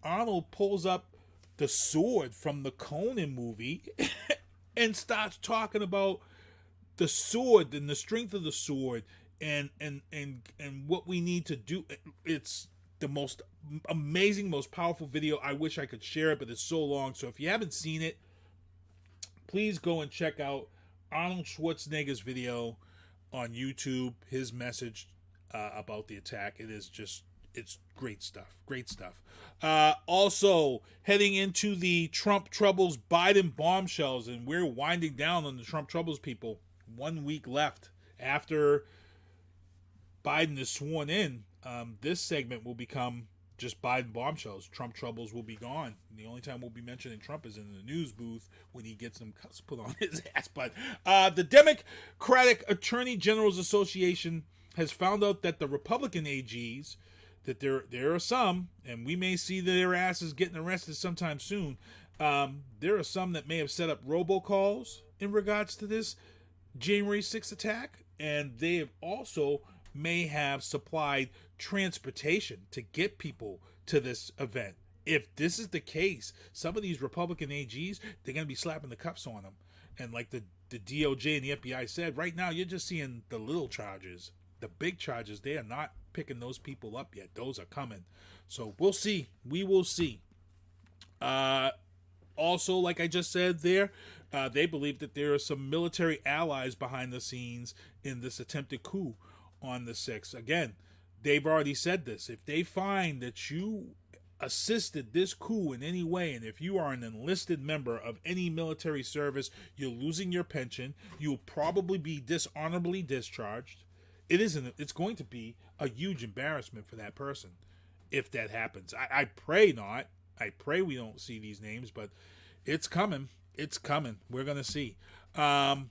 Arnold pulls up the sword from the Conan movie and starts talking about the sword and the strength of the sword and what we need to do. It's the most amazing, most powerful video. I wish I could share it, but it's so long. So if you haven't seen it, please go and check out Arnold Schwarzenegger's video on YouTube, his message about the attack. It's great stuff. Great stuff. Also, heading into the Trump troubles, Biden bombshells, and we're winding down on the Trump troubles, people. 1 week left after Biden is sworn in. This segment will become just Biden bombshells. Trump troubles will be gone. The only time we'll be mentioning Trump is in the news booth when he gets some cuts put on his ass. But the Democratic Attorney General's Association has found out that the Republican AGs, that there are some, and we may see their asses getting arrested sometime soon. There are some that may have set up robocalls in regards to this January 6th attack, and they have also may have supplied transportation to get people to this event. If this is the case, some of these Republican AGs, they're going to be slapping the cuffs on them. And like the DOJ and the FBI said, right now you're just seeing the little charges. The big charges, they are not picking those people up yet. Those are coming. So we'll see. We will see. Also, like I just said there, they believe that there are some military allies behind the scenes in this attempted coup on the 6th. Again, they've already said this. If they find that you assisted this coup in any way, and if you are an enlisted member of any military service, you're losing your pension, you'll probably be dishonorably discharged. It's going to be a huge embarrassment for that person if that happens. I pray not. I pray we don't see these names, but it's coming. It's coming. We're going to see. Again,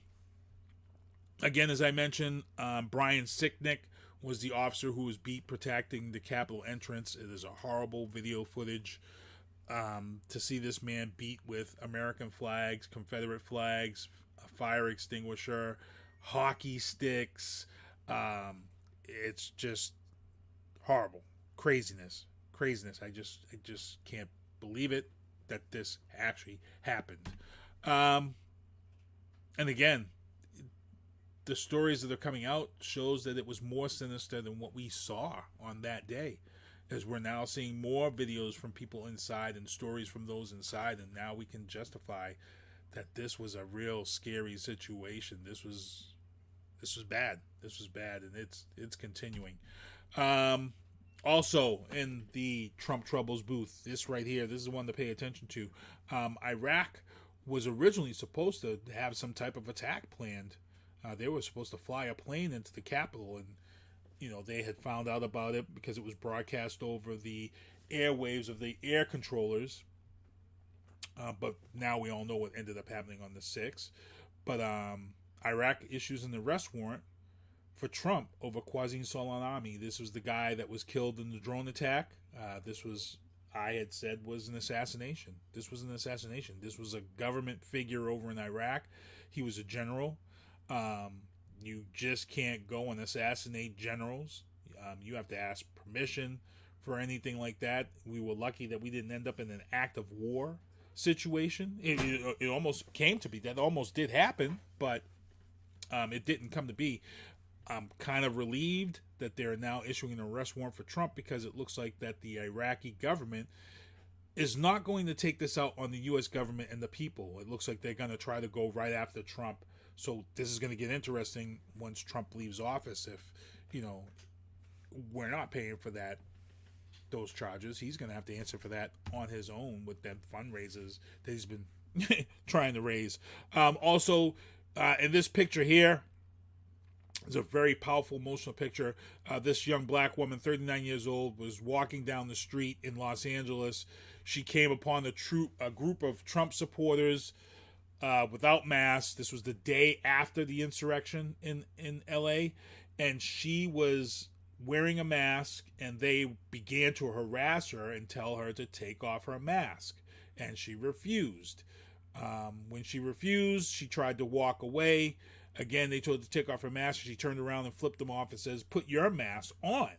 as I mentioned, Brian Sicknick was the officer who was beat protecting the Capitol entrance. It is a horrible video footage to see this man beat with American flags, Confederate flags, a fire extinguisher, hockey sticks. It's just horrible. Craziness. I just can't believe it that this actually happened. And again, the stories that are coming out shows that it was more sinister than what we saw on that day, as we're now seeing more videos from people inside and stories from those inside, and now we can justify that this was a real scary situation. This was bad. This was bad, and it's continuing. Also, in the Trump Troubles booth, this right here, this is one to pay attention to. Iraq was originally supposed to have some type of attack planned. They were supposed to fly a plane into the Capitol, and they had found out about it because it was broadcast over the airwaves of the air controllers. But now we all know what ended up happening on the 6th. But Iraq issues an arrest warrant for Trump over Qasem Soleimani. This was the guy that was killed in the drone attack. I had said was an assassination. This was an assassination. This was a government figure over in Iraq. He was a general. You just can't go and assassinate generals. You have to ask permission for anything like that. We were lucky that we didn't end up in an act of war situation. It almost came to be. That almost did happen, but it didn't come to be. I'm kind of relieved that they're now issuing an arrest warrant for Trump, because it looks like that the Iraqi government is not going to take this out on the U.S. government and the people. It looks like they're going to try to go right after Trump. So this is going to get interesting once Trump leaves office. If, we're not paying for those charges, he's going to have to answer for that on his own with them fundraisers that he's been trying to raise. Also, in this picture here, it's a very powerful, emotional picture. This young black woman, 39 years old, was walking down the street in Los Angeles. She came upon a group of Trump supporters without masks. This was the day after the insurrection in LA, and she was wearing a mask, and they began to harass her and tell her to take off her mask, and she refused. When she refused, she tried to walk away. Again, they told her to take off her mask. She turned around and flipped them off and says, "Put your mask on."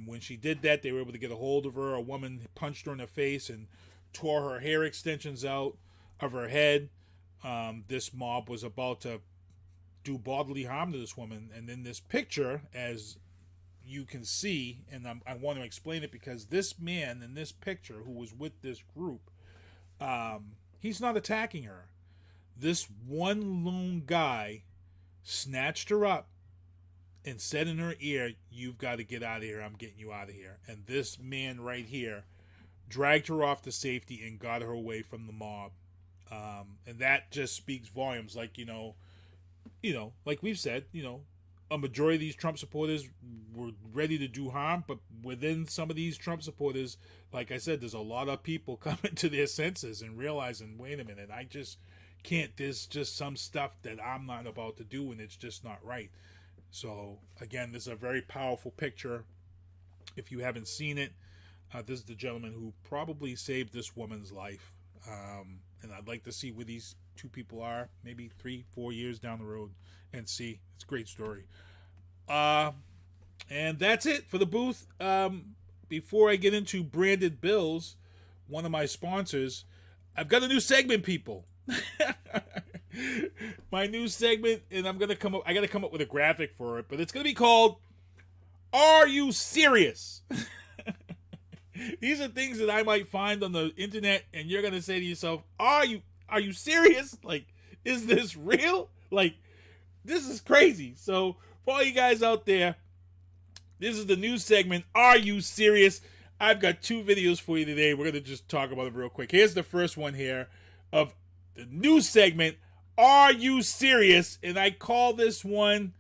When she did that, they were able to get a hold of her. A woman punched her in the face and tore her hair extensions out of her head. This mob was about to do bodily harm to this woman. And in this picture, as you can see, and I want to explain it because this man in this picture who was with this group, he's not attacking her. This one lone guy snatched her up and said in her ear, "You've got to get out of here. I'm getting you out of here." And this man right here dragged her off to safety and got her away from the mob. And that just speaks volumes. Like, like we've said, a majority of these Trump supporters were ready to do harm, but within some of these Trump supporters, like I said, there's a lot of people coming to their senses and realizing, wait a minute, I just can't, there's just some stuff that I'm not about to do, and it's just not right. So again, this is a very powerful picture. If you haven't seen it, this is the gentleman who probably saved this woman's life. And I'd like to see where these two people are, maybe 3-4 years down the road, and see. It's a great story. And that's it for the booth. Before I get into branded bills, one of my sponsors, I've got a new segment, people. My new segment, and I got to come up with a graphic for it, but it's going to be called Are You Serious? These are things that I might find on the internet, and you're going to say to yourself, are you serious? Like, is this real? Like, this is crazy. So, for all you guys out there, this is the new segment, Are You Serious? I've got 2 videos for you today. We're going to just talk about them real quick. Here's the first one here of the new segment, Are You Serious? And I call this one,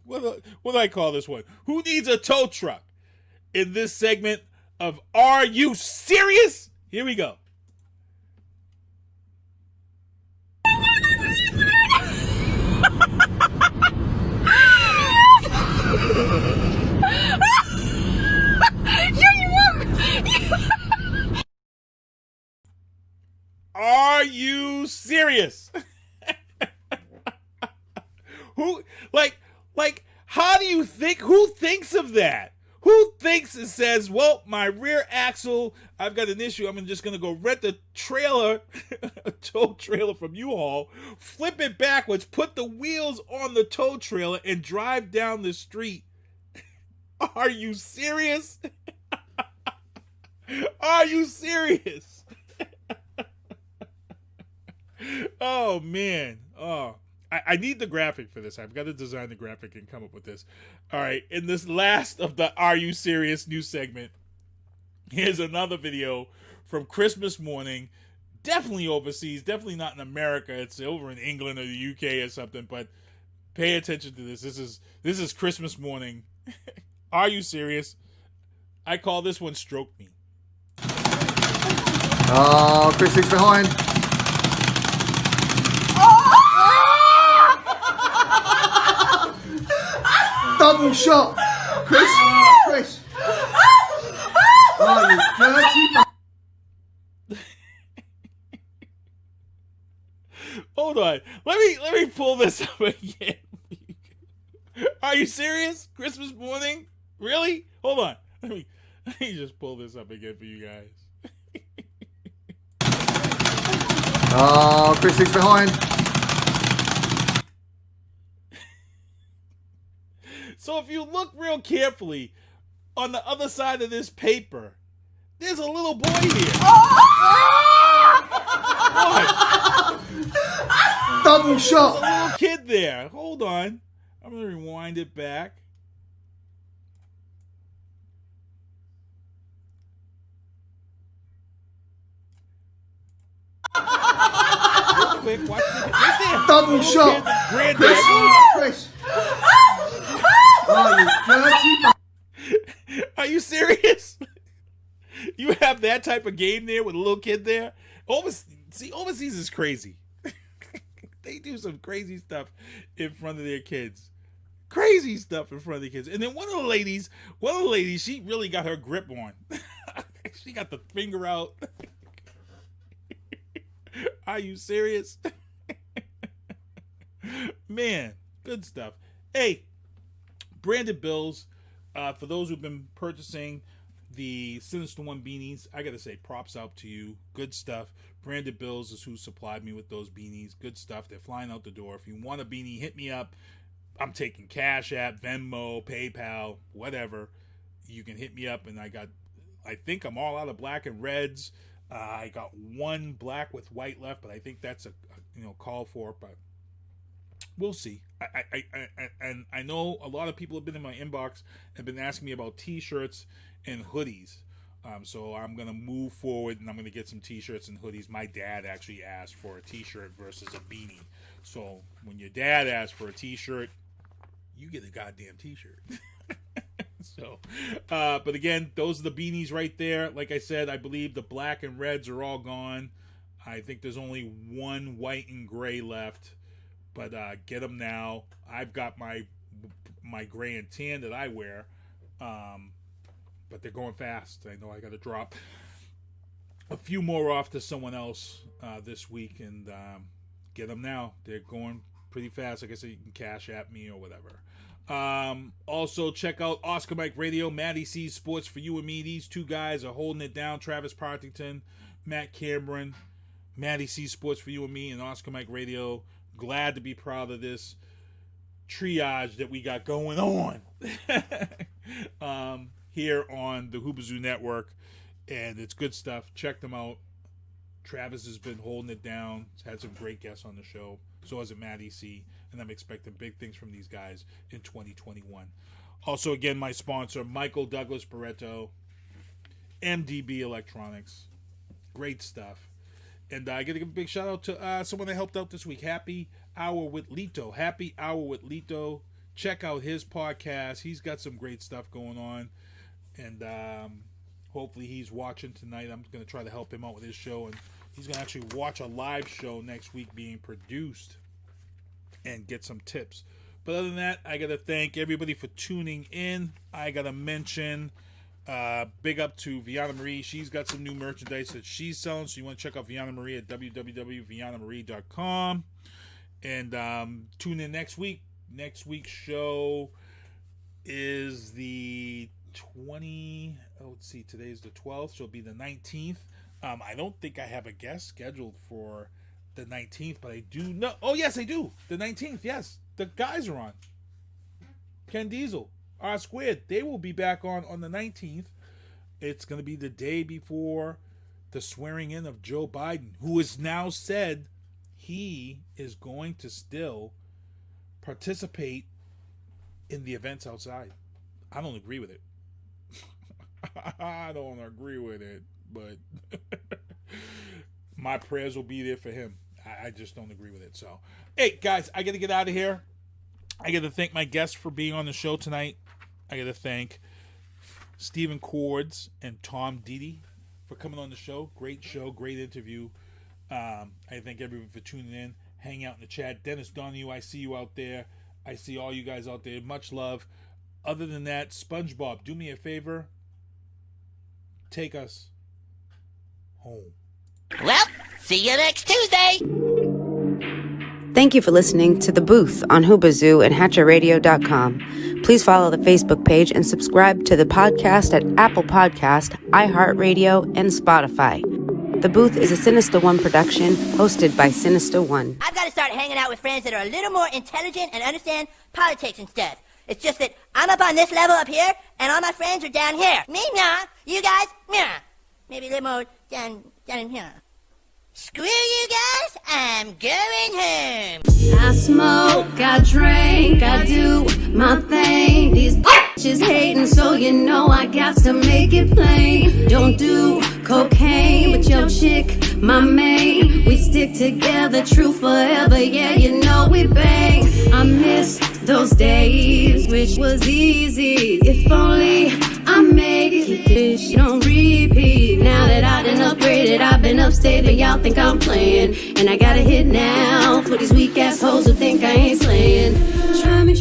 what do I call this one? Who needs a tow truck? In this segment of Are You Serious? Here we go. Are you serious? Who how do you think, who thinks of that? Who thinks and says, well, my rear axle, I've got an issue. I'm just going to go rent a trailer, a tow trailer from U-Haul, flip it backwards, put the wheels on the tow trailer, and drive down the street. Are you serious? Are you serious? Oh, man. Oh, I need the graphic for this. I've got to design the graphic and come up with this. All right, in this last of the Are You Serious news segment, here's another video from Christmas morning. Definitely overseas, definitely not in America. It's over in England or the UK or something, but pay attention to this. This is Christmas morning. Are you serious? I call this one Stroke Me. Oh, Kristen's behind. Double shot. Chris. Oh, you dirty. Hold on. Let me pull this up again. Are you serious? Christmas morning? Really? Hold on. Let me just pull this up again for you guys. Oh, Kristen's behind. So if you look real carefully, on the other side of this paper, there's a little boy here. What? Double shot. There's a little kid there. Hold on. I'm going to rewind it back. Real quick, watch this. Right there. Double shot. Granddad. Chris. Oh, you dirty. Are you serious? You have that type of game there with a little kid there? Overseas is crazy. They do some crazy stuff in front of their kids. Crazy stuff in front of the kids. And then one of the ladies, she really got her grip on. She got the finger out. Are you serious? Man, good stuff. Hey, branded bills. For those who've been purchasing the Sinister One beanies, I gotta say, props out to you. Good stuff. Branded Bills is who supplied me with those beanies. Good stuff. They're flying out the door. If you want a beanie, hit me up. I'm taking Cash App, Venmo, PayPal, whatever. You can hit me up, and I think I'm all out of black and reds. I got one black with white left, but I think that's a call for it, but we'll see. I know a lot of people have been in my inbox and been asking me about t-shirts and hoodies. So I'm going to move forward and I'm going to get some t-shirts and hoodies. My dad actually asked for a t-shirt versus a beanie. So when your dad asks for a t-shirt, you get a goddamn t-shirt. So, but again, those are the beanies right there. Like I said, I believe the black and reds are all gone. I think there's only one white and gray left. But get them now. I've got my gray and tan that I wear. but they're going fast. I know I got to drop a few more off to someone else this week and get them now. They're going pretty fast. Like I said, you can cash at me or whatever. Also, check out Oscar Mike Radio, Matty C Sports for You and Me. These two guys are holding it down. Travis Partington, Matt Cameron, Matty C Sports for You and Me, and Oscar Mike Radio. Glad to be proud of this triage that we got going on here on the Hoobazoo Network, and it's good stuff. Check them out. Travis has been holding it down. He's had some great guests on the show. So has it Matty C, and I'm expecting big things from these guys in 2021. Also, again, my sponsor, Michael Douglas Barreto, MDB Electronics. Great stuff. And I got to give a big shout out to someone that helped out this week, Happy Hour with Lito. Happy Hour with Lito. Check out his podcast. He's got some great stuff going on. And hopefully he's watching tonight. I'm going to try to help him out with his show. And he's going to actually watch a live show next week being produced and get some tips. But other than that, I got to thank everybody for tuning in. I got to mention big up to Viana Marie. She's got some new merchandise that she's selling. So you want to check out Viana Marie at www.vianamarie.com. And tune in next week. Next week's show is the let's see, today's the 12th, so it'll be the 19th. I don't think I have a guest scheduled for the 19th, but I do know. Oh, yes, I do. The 19th, yes. The guys are on. Ken Diesel, R Squared, they will be back on the 19th. It's going to be the day before the swearing in of Joe Biden, who has now said he is going to still participate in the events outside. I don't agree with it. I don't agree with it, but my prayers will be there for him. I just don't agree with it. So, hey, guys, I got to get out of here. I got to thank my guests for being on the show tonight. I got to thank Stephen Cords and Tom Deady for coming on the show. Great show, great interview. I thank everyone for tuning in, hanging out in the chat. Dennis Donahue, I see you out there. I see all you guys out there. Much love. Other than that, SpongeBob, do me a favor. Take us home. Well, see you next Tuesday. Thank you for listening to The Booth on Hoobazoo and HatcherRadio.com. Please follow the Facebook page and subscribe to the podcast at Apple Podcast, iHeartRadio, and Spotify. The Booth is a Sinister One production hosted by Sinister One. I've got to start hanging out with friends that are a little more intelligent and understand politics and stuff. It's just that I'm up on this level up here, and all my friends are down here. Me, nah. You guys, nah. Maybe a little more down in here. Screw you guys, I'm going home. I smoke, I drink, I do my thing. These bitches hating, so you know I got to make it plain. Don't do cocaine, but your chick, my main. We stick together, true forever, yeah, you know we bang. I miss those days, which was easy. If only I made it, this don't repeat. Now that I done upgraded, I've been upstate, and y'all think I'm playing. And I got a hit now for these weak assholes who think I ain't slaying. Try me,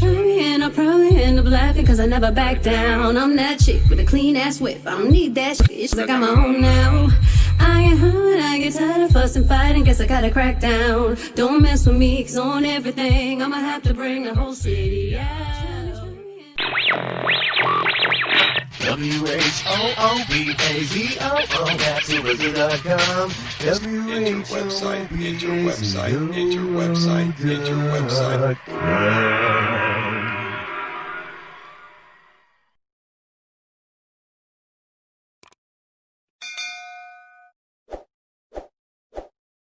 and I'll probably end up laughing, cause I never back down. I'm that chick with a clean ass whip, I don't need that shit, I got my own now. I get hurt, I get tired of fussing, fighting, guess I gotta crack down. Don't mess with me, cause on everything I'ma have to bring the whole city out. WHOOBAZOO, that's Hoobazoo.com. Enter website.